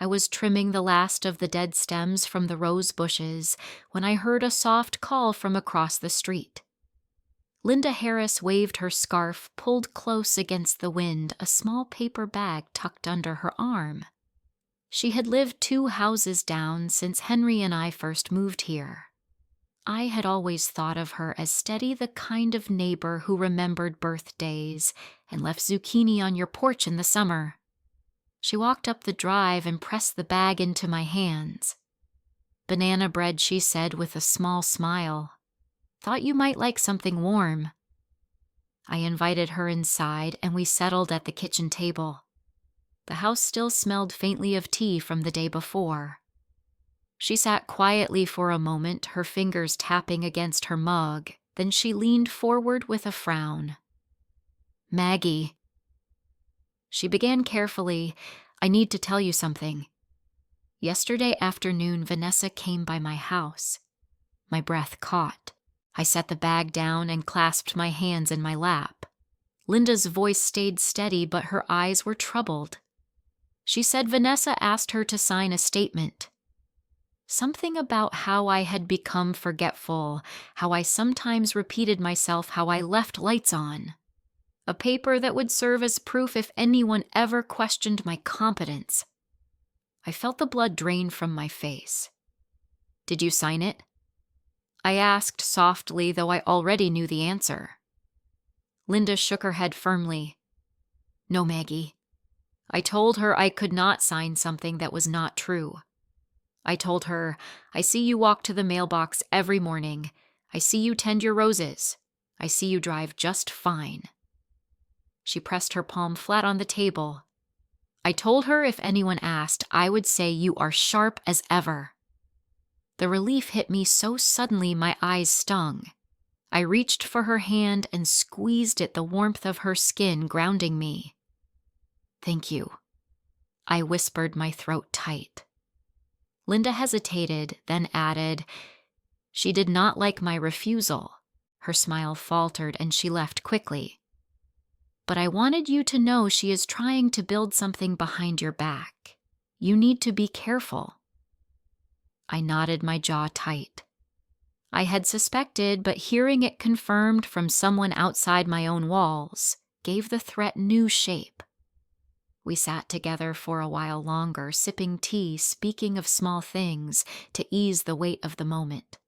I was trimming the last of the dead stems from the rose bushes when I heard a soft call from across the street. Linda Harris waved her scarf, pulled close against the wind, a small paper bag tucked under her arm. She had lived 2 houses down since Henry and I first moved here. I had always thought of her as steady, the kind of neighbor who remembered birthdays and left zucchini on your porch in the summer. She walked up the drive and pressed the bag into my hands. "Banana bread," she said with a small smile. Thought you might like something warm." I invited her inside and we settled at the kitchen table. The house still smelled faintly of tea from the day before. She sat quietly for a moment, her fingers tapping against her mug. Then she leaned forward with a frown. "Maggie." She began carefully, "I need to tell you something. Yesterday afternoon, Vanessa came by my house." My breath caught. I set the bag down and clasped my hands in my lap. Linda's voice stayed steady, but her eyes were troubled. She said Vanessa asked her to sign a statement. Something about how I had become forgetful, how I sometimes repeated myself, how I left lights on. A paper that would serve as proof if anyone ever questioned my competence. I felt the blood drain from my face. "Did you sign it?" I asked softly, though I already knew the answer. Linda shook her head firmly. "No, Maggie. I told her I could not sign something that was not true. I told her, I see you walk to the mailbox every morning. I see you tend your roses. I see you drive just fine." She pressed her palm flat on the table. I told her if anyone asked, I would say you are sharp as ever. The relief hit me so suddenly my eyes stung. I reached for her hand and squeezed it, the warmth of her skin grounding me. "Thank you." I whispered, my throat tight. Linda hesitated, then added, "She did not like my refusal." Her smile faltered and she left quickly. "But I wanted you to know she is trying to build something behind your back. You need to be careful." I nodded, my jaw tight. I had suspected, but hearing it confirmed from someone outside my own walls gave the threat new shape. We sat together for a while longer, sipping tea, speaking of small things to ease the weight of the moment.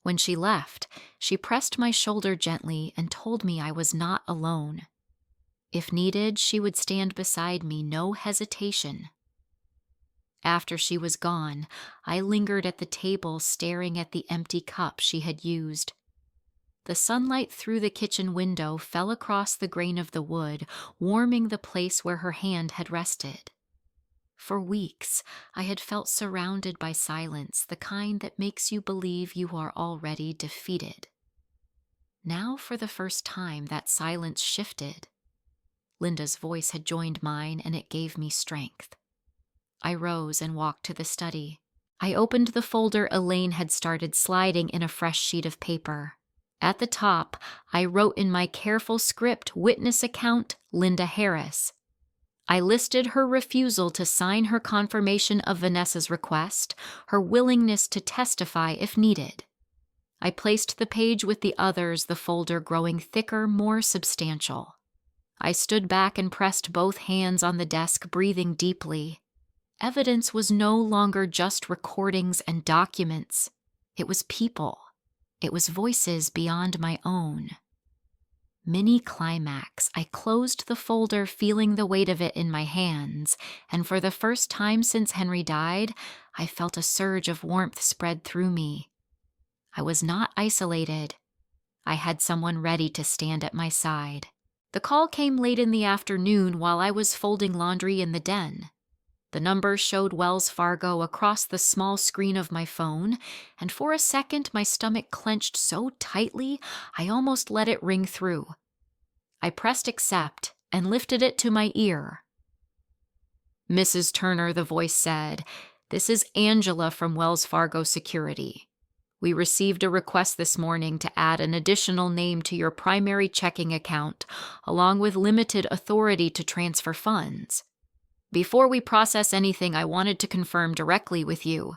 When she left, she pressed my shoulder gently and told me I was not alone. If needed, she would stand beside me, no hesitation. After she was gone, I lingered at the table staring at the empty cup she had used. The sunlight through the kitchen window fell across the grain of the wood, warming the place where her hand had rested. For weeks, I had felt surrounded by silence, the kind that makes you believe you are already defeated. Now, for the first time, that silence shifted. Linda's voice had joined mine, and it gave me strength. I rose and walked to the study. I opened the folder Elaine had started sliding in a fresh sheet of paper. At the top, I wrote in my careful script, "Witness account, Linda Harris." I listed her refusal to sign her confirmation of Vanessa's request, her willingness to testify if needed. I placed the page with the others, the folder growing thicker, more substantial. I stood back and pressed both hands on the desk, breathing deeply. Evidence was no longer just recordings and documents. It was people. It was voices beyond my own. Mini-climax. I closed the folder, feeling the weight of it in my hands, and for the first time since Henry died, I felt a surge of warmth spread through me. I was not isolated. I had someone ready to stand at my side. The call came late in the afternoon while I was folding laundry in the den. The number showed Wells Fargo across the small screen of my phone, and for a second my stomach clenched so tightly I almost let it ring through. I pressed accept and lifted it to my ear. "Mrs. Turner," the voice said, "this is Angela from Wells Fargo Security. We received a request this morning to add an additional name to your primary checking account, along with limited authority to transfer funds. Before we process anything, I wanted to confirm directly with you."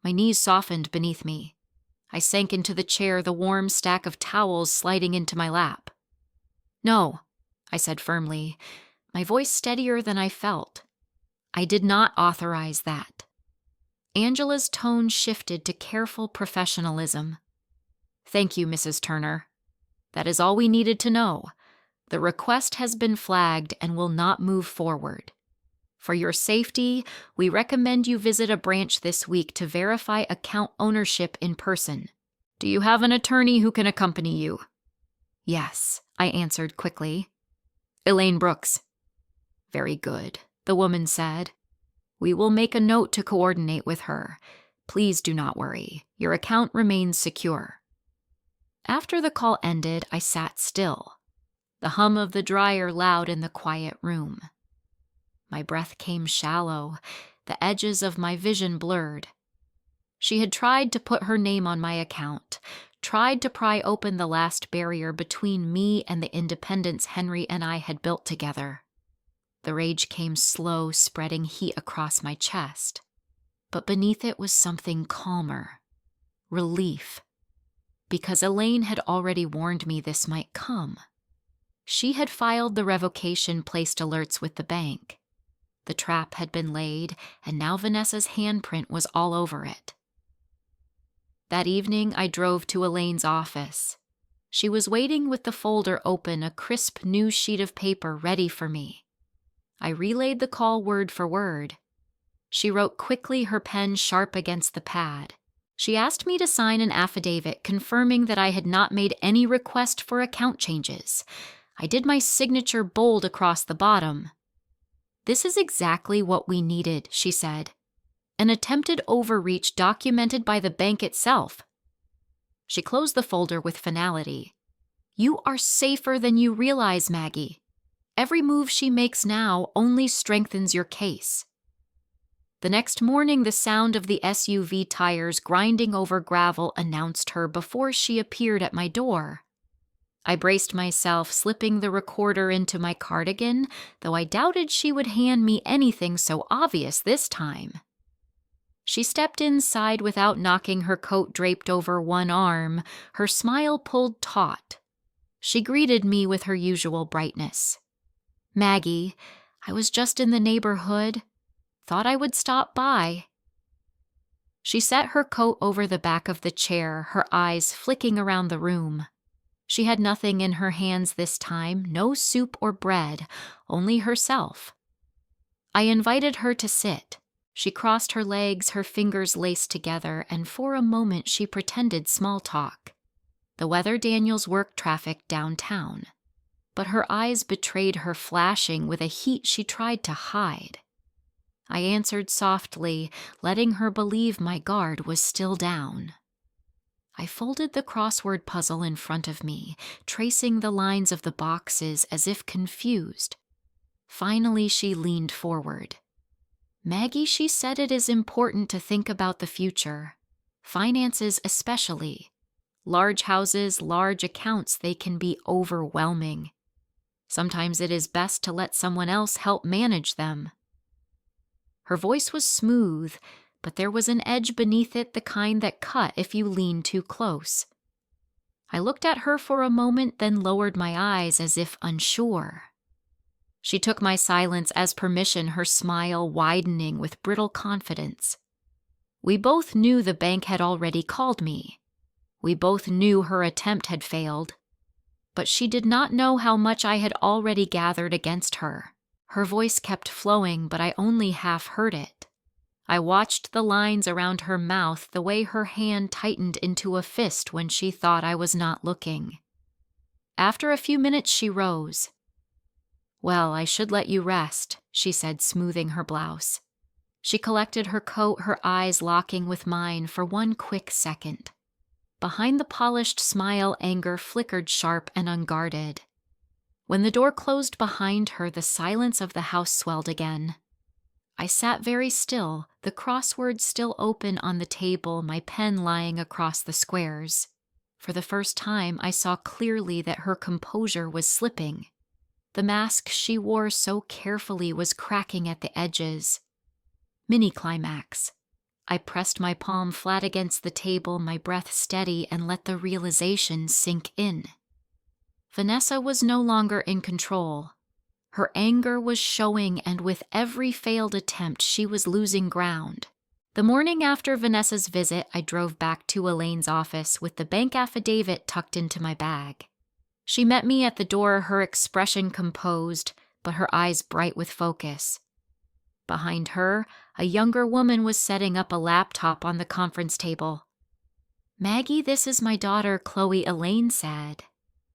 My knees softened beneath me. I sank into the chair, the warm stack of towels sliding into my lap. "No," I said firmly, my voice steadier than I felt. "I did not authorize that." Angela's tone shifted to careful professionalism. "Thank you, Mrs. Turner. That is all we needed to know. The request has been flagged and will not move forward. For your safety, we recommend you visit a branch this week to verify account ownership in person. Do you have an attorney who can accompany you? Yes, I answered quickly. Elaine Brooks. Very good, the woman said. We will make a note to coordinate with her. Please do not worry. Your account remains secure. After the call ended, I sat still, the hum of the dryer loud in the quiet room. My breath came shallow, the edges of my vision blurred. She had tried to put her name on my account, tried to pry open the last barrier between me and the independence Henry and I had built together. The rage came slow, spreading heat across my chest. But beneath it was something calmer. Relief. Because Elaine had already warned me this might come. She had filed the revocation placed alerts with the bank. The trap had been laid, and now Vanessa's handprint was all over it. That evening, I drove to Elaine's office. She was waiting with the folder open, a crisp new sheet of paper ready for me. I relayed the call word for word. She wrote quickly, her pen sharp against the pad. She asked me to sign an affidavit confirming that I had not made any request for account changes. I did my signature bold across the bottom. This is exactly what we needed, she said. An attempted overreach documented by the bank itself. She closed the folder with finality. You are safer than you realize, Maggie. Every move she makes now only strengthens your case. The next morning, the sound of the SUV tires grinding over gravel announced her before she appeared at my door. I braced myself, slipping the recorder into my cardigan, though I doubted she would hand me anything so obvious this time. She stepped inside without knocking, her coat draped over one arm, her smile pulled taut. She greeted me with her usual brightness. Maggie, I was just in the neighborhood. Thought I would stop by. She set her coat over the back of the chair, her eyes flicking around the room. She had nothing in her hands this time, no soup or bread, only herself. I invited her to sit. She crossed her legs, her fingers laced together, and for a moment she pretended small talk. The weather Daniels work traffic downtown. But her eyes betrayed her, flashing with a heat she tried to hide. I answered softly, letting her believe my guard was still down. I folded the crossword puzzle in front of me, tracing the lines of the boxes as if confused. Finally, she leaned forward. Maggie, she said, it is important to think about the future. Finances especially. Large houses, large accounts, they can be overwhelming. Sometimes it is best to let someone else help manage them. Her voice was smooth, but there was an edge beneath it, the kind that cut if you leaned too close. I looked at her for a moment, then lowered my eyes as if unsure. She took my silence as permission, her smile widening with brittle confidence. We both knew the bank had already called me. We both knew her attempt had failed. But she did not know how much I had already gathered against her. Her voice kept flowing, but I only half heard it. I watched the lines around her mouth, the way her hand tightened into a fist when she thought I was not looking. After a few minutes, she rose. Well, I should let you rest, she said, smoothing her blouse. She collected her coat, her eyes locking with mine for one quick second. Behind the polished smile, anger flickered sharp and unguarded. When the door closed behind her, the silence of the house swelled again. I sat very still, the crossword still open on the table, my pen lying across the squares. For the first time, I saw clearly that her composure was slipping. The mask she wore so carefully was cracking at the edges. Mini-climax. I pressed my palm flat against the table, my breath steady, and let the realization sink in. Vanessa was no longer in control. Her anger was showing, and with every failed attempt, she was losing ground. The morning after Vanessa's visit, I drove back to Elaine's office with the bank affidavit tucked into my bag. She met me at the door, her expression composed, but her eyes bright with focus. Behind her, a younger woman was setting up a laptop on the conference table. Maggie, this is my daughter, Chloe Elaine said.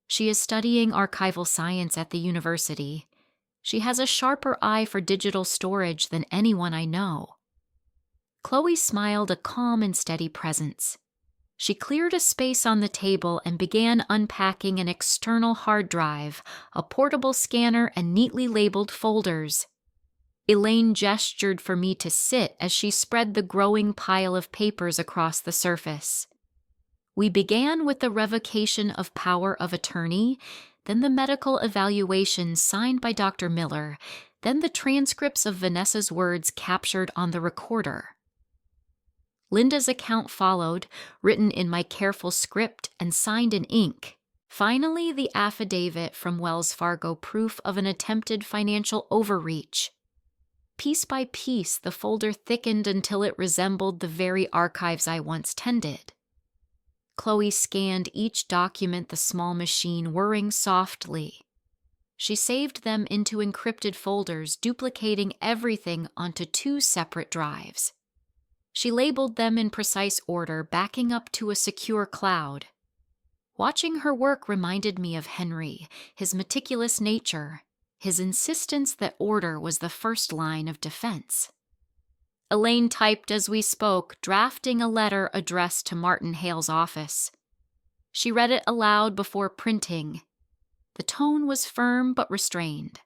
She is studying archival science at the university. She has a sharper eye for digital storage than anyone I know. Chloe smiled a calm and steady presence. She cleared a space on the table and began unpacking an external hard drive, a portable scanner, and neatly labeled folders. Elaine gestured for me to sit as she spread the growing pile of papers across the surface. We began with the revocation of power of attorney, then the medical evaluation signed by Dr. Miller, then the transcripts of Vanessa's words captured on the recorder. Linda's account followed, written in my careful script and signed in ink. Finally, the affidavit from Wells Fargo, proof of an attempted financial overreach. Piece by piece, the folder thickened until it resembled the very archives I once tended. Chloe scanned each document, the small machine whirring softly. She saved them into encrypted folders, duplicating everything onto 2 separate drives. She labeled them in precise order, backing up to a secure cloud. Watching her work reminded me of Henry, his meticulous nature, his insistence that order was the first line of defense. Elaine typed as we spoke, drafting a letter addressed to Martin Hale's office. She read it aloud before printing. The tone was firm but restrained.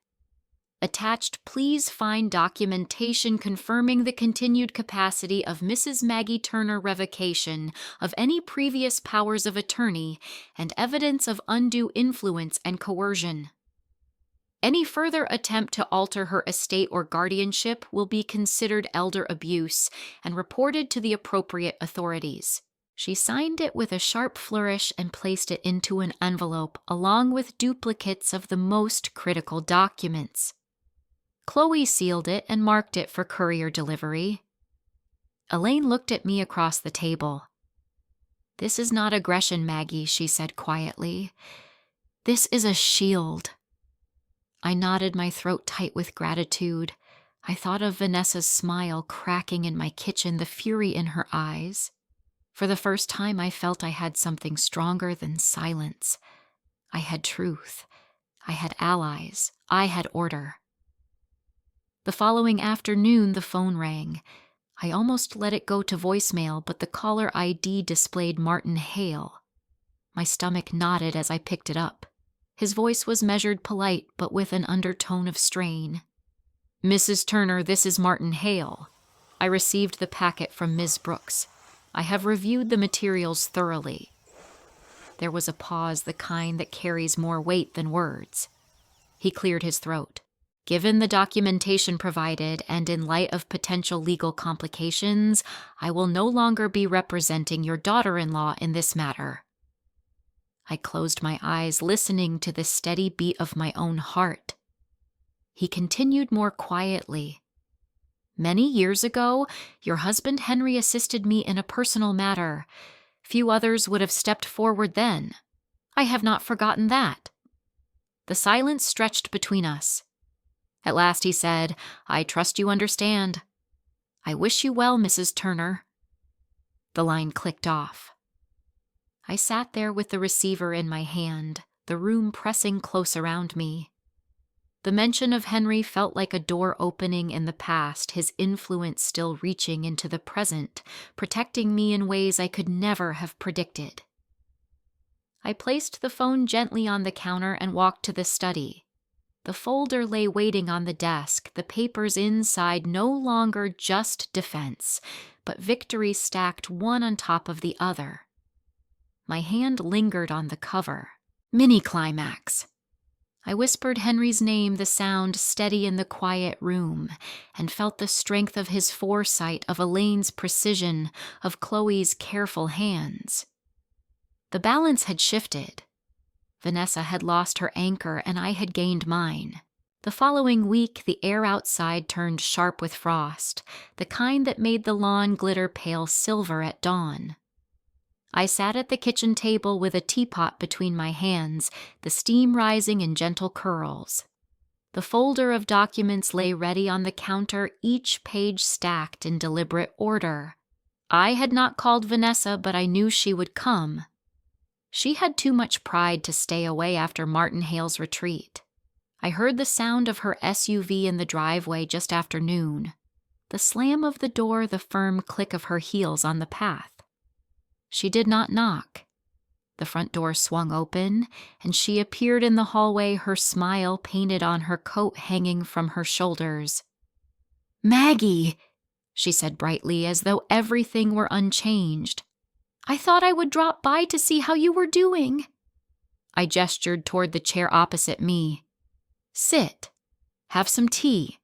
Attached, please find documentation confirming the continued capacity of Mrs. Maggie Turner revocation of any previous powers of attorney and evidence of undue influence and coercion. Any further attempt to alter her estate or guardianship will be considered elder abuse and reported to the appropriate authorities. She signed it with a sharp flourish and placed it into an envelope along with duplicates of the most critical documents. Chloe sealed it and marked it for courier delivery. Elaine looked at me across the table. "This is not aggression, Maggie," she said quietly. "This is a shield." I nodded, my throat tight with gratitude. I thought of Vanessa's smile cracking in my kitchen, the fury in her eyes. For the first time, I felt I had something stronger than silence. I had truth. I had allies. I had order. The following afternoon, the phone rang. I almost let it go to voicemail, but the caller ID displayed Martin Hale. My stomach knotted as I picked it up. His voice was measured, polite, but with an undertone of strain. "Mrs. Turner, this is Martin Hale. I received the packet from Ms. Brooks. I have reviewed the materials thoroughly." There was a pause, the kind that carries more weight than words. He cleared his throat. "Given the documentation provided and in light of potential legal complications, I will no longer be representing your daughter-in-law in this matter." I closed my eyes, listening to the steady beat of my own heart. He continued more quietly. "Many years ago, your husband Henry assisted me in a personal matter. Few others would have stepped forward then. I have not forgotten that." The silence stretched between us. At last he said, "I trust you understand." "I wish you well, Mrs. Turner." The line clicked off. I sat there with the receiver in my hand, the room pressing close around me. The mention of Henry felt like a door opening in the past, his influence still reaching into the present, protecting me in ways I could never have predicted. I placed the phone gently on the counter and walked to the study. The folder lay waiting on the desk, the papers inside no longer just defense, but victory stacked one on top of the other. My hand lingered on the cover. Mini-climax. I whispered Henry's name, the sound steady in the quiet room, and felt the strength of his foresight, of Elaine's precision, of Chloe's careful hands. The balance had shifted. Vanessa had lost her anchor, and I had gained mine. The following week, the air outside turned sharp with frost, the kind that made the lawn glitter pale silver at dawn. I sat at the kitchen table with a teapot between my hands, the steam rising in gentle curls. The folder of documents lay ready on the counter, each page stacked in deliberate order. I had not called Vanessa, but I knew she would come. She had too much pride to stay away after Martin Hale's retreat. I heard the sound of her SUV in the driveway just after noon, the slam of the door, the firm click of her heels on the path. She did not knock. The front door swung open, and she appeared in the hallway, her smile painted on her coat hanging from her shoulders. "Maggie," she said brightly, as though everything were unchanged. "I thought I would drop by to see how you were doing." I gestured toward the chair opposite me. "Sit. Have some tea."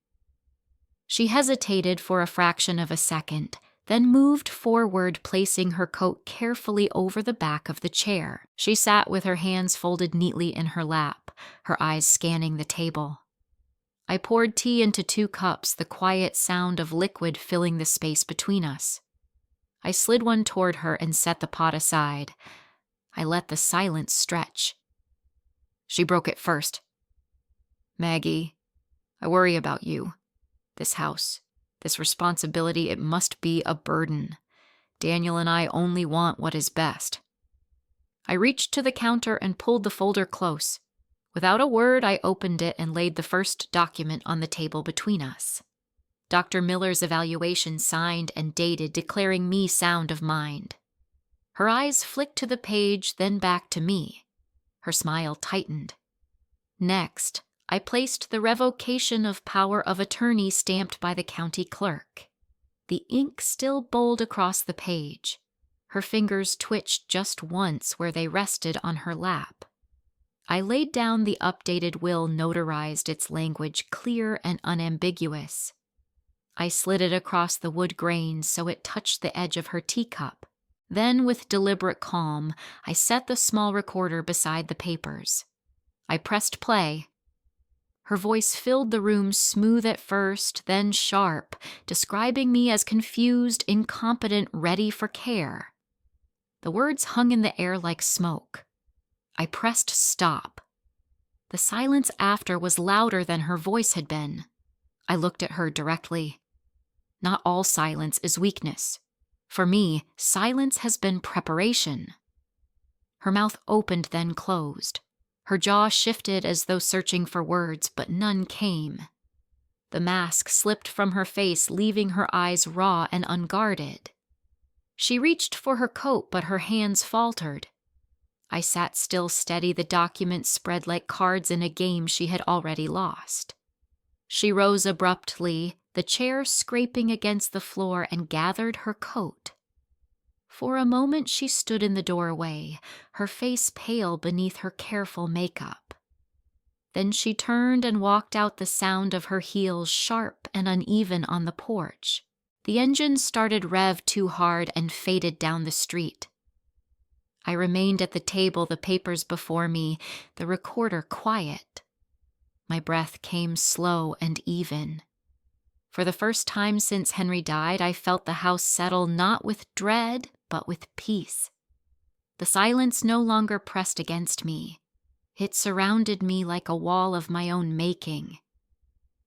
She hesitated for a fraction of a second, then moved forward, placing her coat carefully over the back of the chair. She sat with her hands folded neatly in her lap, her eyes scanning the table. I poured tea into 2 cups, the quiet sound of liquid filling the space between us. I slid one toward her and set the pot aside. I let the silence stretch. She broke it first. "Maggie, I worry about you. This house, this responsibility, it must be a burden. Daniel and I only want what is best." I reached to the counter and pulled the folder close. Without a word, I opened it and laid the first document on the table between us. Dr. Miller's evaluation, signed and dated, declaring me sound of mind. Her eyes flicked to the page, then back to me. Her smile tightened. Next, I placed the revocation of power of attorney stamped by the county clerk. The ink still bowled across the page. Her fingers twitched just once where they rested on her lap. I laid down the updated will, notarized, its language clear and unambiguous. I slid it across the wood grain so it touched the edge of her teacup. Then, with deliberate calm, I set the small recorder beside the papers. I pressed play. Her voice filled the room, smooth at first, then sharp, describing me as confused, incompetent, ready for care. The words hung in the air like smoke. I pressed stop. The silence after was louder than her voice had been. I looked at her directly. Not all silence is weakness. For me, silence has been preparation. Her mouth opened, then closed. Her jaw shifted as though searching for words, but none came. The mask slipped from her face, leaving her eyes raw and unguarded. She reached for her coat, but her hands faltered. I sat still, steady, the documents spread like cards in a game she had already lost. She rose abruptly, the chair scraping against the floor, and gathered her coat. For a moment she stood in the doorway, her face pale beneath her careful makeup. Then she turned and walked out, the sound of her heels sharp and uneven on the porch. The engine started rev too hard and faded down the street. I remained at the table, the papers before me, the recorder quiet. My breath came slow and even. For the first time since Henry died, I felt the house settle not with dread, but with peace. The silence no longer pressed against me. It surrounded me like a wall of my own making.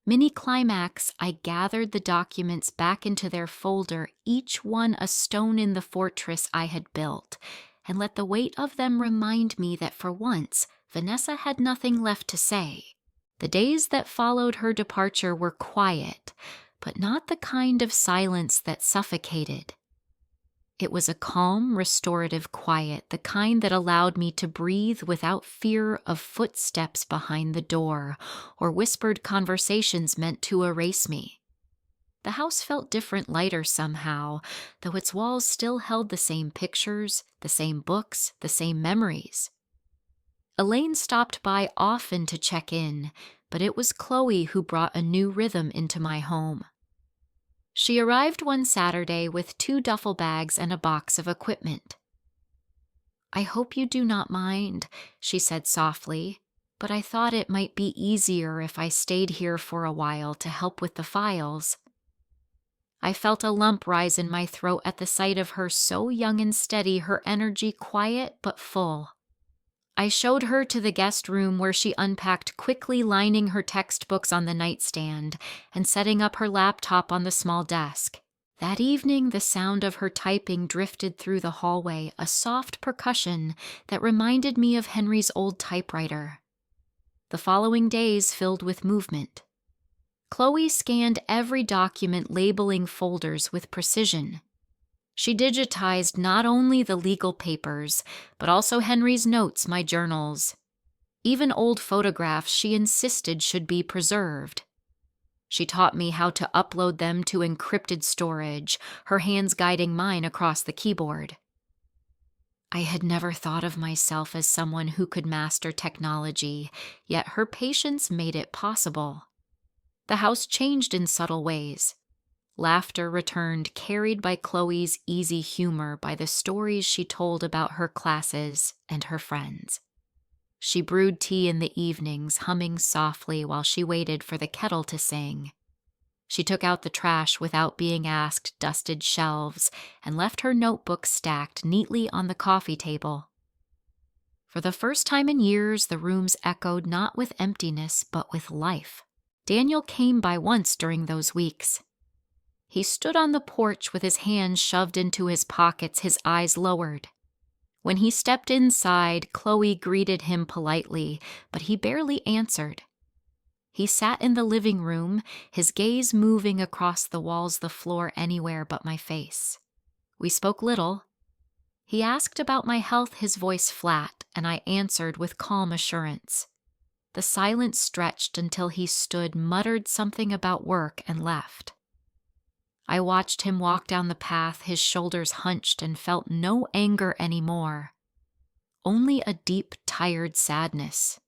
Mini-climax, I gathered the documents back into their folder, each one a stone in the fortress I had built, and let the weight of them remind me that for once, Vanessa had nothing left to say. The days that followed her departure were quiet, but not the kind of silence that suffocated. It was a calm, restorative quiet, the kind that allowed me to breathe without fear of footsteps behind the door or whispered conversations meant to erase me. The house felt different, lighter somehow, though its walls still held the same pictures, the same books, the same memories. Elaine stopped by often to check in, but it was Chloe who brought a new rhythm into my home. She arrived one Saturday with 2 duffel bags and a box of equipment. "I hope you do not mind," she said softly, "but I thought it might be easier if I stayed here for a while to help with the files." I felt a lump rise in my throat at the sight of her, so young and steady, her energy quiet but full. I showed her to the guest room where she unpacked quickly, lining her textbooks on the nightstand and setting up her laptop on the small desk. That evening, the sound of her typing drifted through the hallway, a soft percussion that reminded me of Henry's old typewriter. The following days filled with movement. Chloe scanned every document, labeling folders with precision. She digitized not only the legal papers, but also Henry's notes, my journals. Even old photographs she insisted should be preserved. She taught me how to upload them to encrypted storage, her hands guiding mine across the keyboard. I had never thought of myself as someone who could master technology, yet her patience made it possible. The house changed in subtle ways. Laughter returned, carried by Chloe's easy humor, by the stories she told about her classes and her friends. She brewed tea in the evenings, humming softly while she waited for the kettle to sing. She took out the trash without being asked, dusted shelves, and left her notebook stacked neatly on the coffee table. For the first time in years, the rooms echoed not with emptiness, but with life. Daniel came by once during those weeks. He stood on the porch with his hands shoved into his pockets, his eyes lowered. When he stepped inside, Chloe greeted him politely, but he barely answered. He sat in the living room, his gaze moving across the walls, the floor, anywhere but my face. We spoke little. He asked about my health, his voice flat, and I answered with calm assurance. The silence stretched until he stood, muttered something about work, and left. I watched him walk down the path, his shoulders hunched, and felt no anger anymore. Only a deep, tired sadness.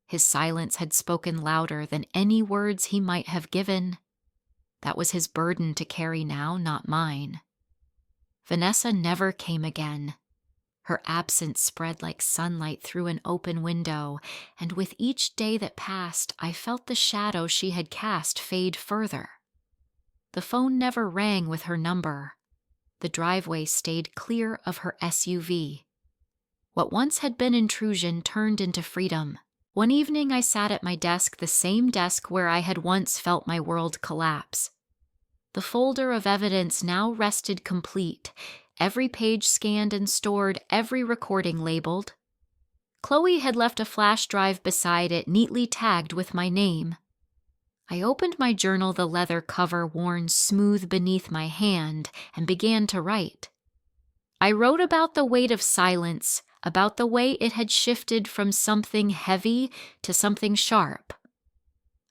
His silence had spoken louder than any words he might have given. That was his burden to carry now, not mine. Vanessa never came again. Her absence spread like sunlight through an open window, and with each day that passed, I felt the shadow she had cast fade further. The phone never rang with her number. The driveway stayed clear of her SUV. What once had been intrusion turned into freedom. One evening I sat at my desk, the same desk where I had once felt my world collapse. The folder of evidence now rested complete, every page scanned and stored, every recording labeled. Chloe had left a flash drive beside it, neatly tagged with my name. I opened my journal, the leather cover worn smooth beneath my hand, and began to write. I wrote about the weight of silence, about the way it had shifted from something heavy to something sharp,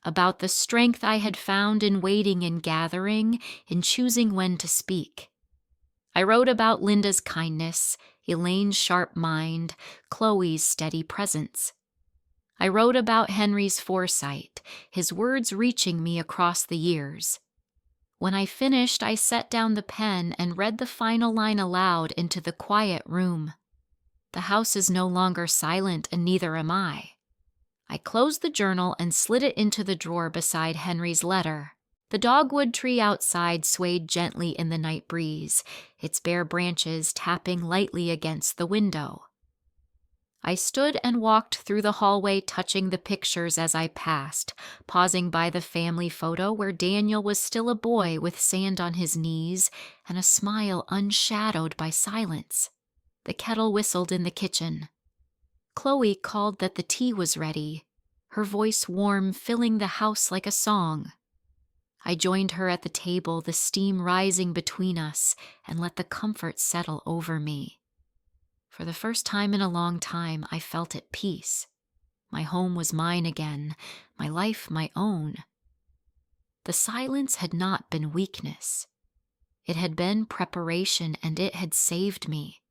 about the strength I had found in waiting and gathering, in choosing when to speak. I wrote about Linda's kindness, Elaine's sharp mind, Chloe's steady presence. I wrote about Henry's foresight, his words reaching me across the years. When I finished, I set down the pen and read the final line aloud into the quiet room. The house is no longer silent, and neither am I. I closed the journal and slid it into the drawer beside Henry's letter. The dogwood tree outside swayed gently in the night breeze, its bare branches tapping lightly against the window. I stood and walked through the hallway, touching the pictures as I passed, pausing by the family photo where Daniel was still a boy with sand on his knees and a smile unshadowed by silence. The kettle whistled in the kitchen. Chloe called that the tea was ready, her voice warm, filling the house like a song. I joined her at the table, the steam rising between us, and let the comfort settle over me. For the first time in a long time, I felt at peace. My home was mine again, my life my own. The silence had not been weakness. It had been preparation, and it had saved me.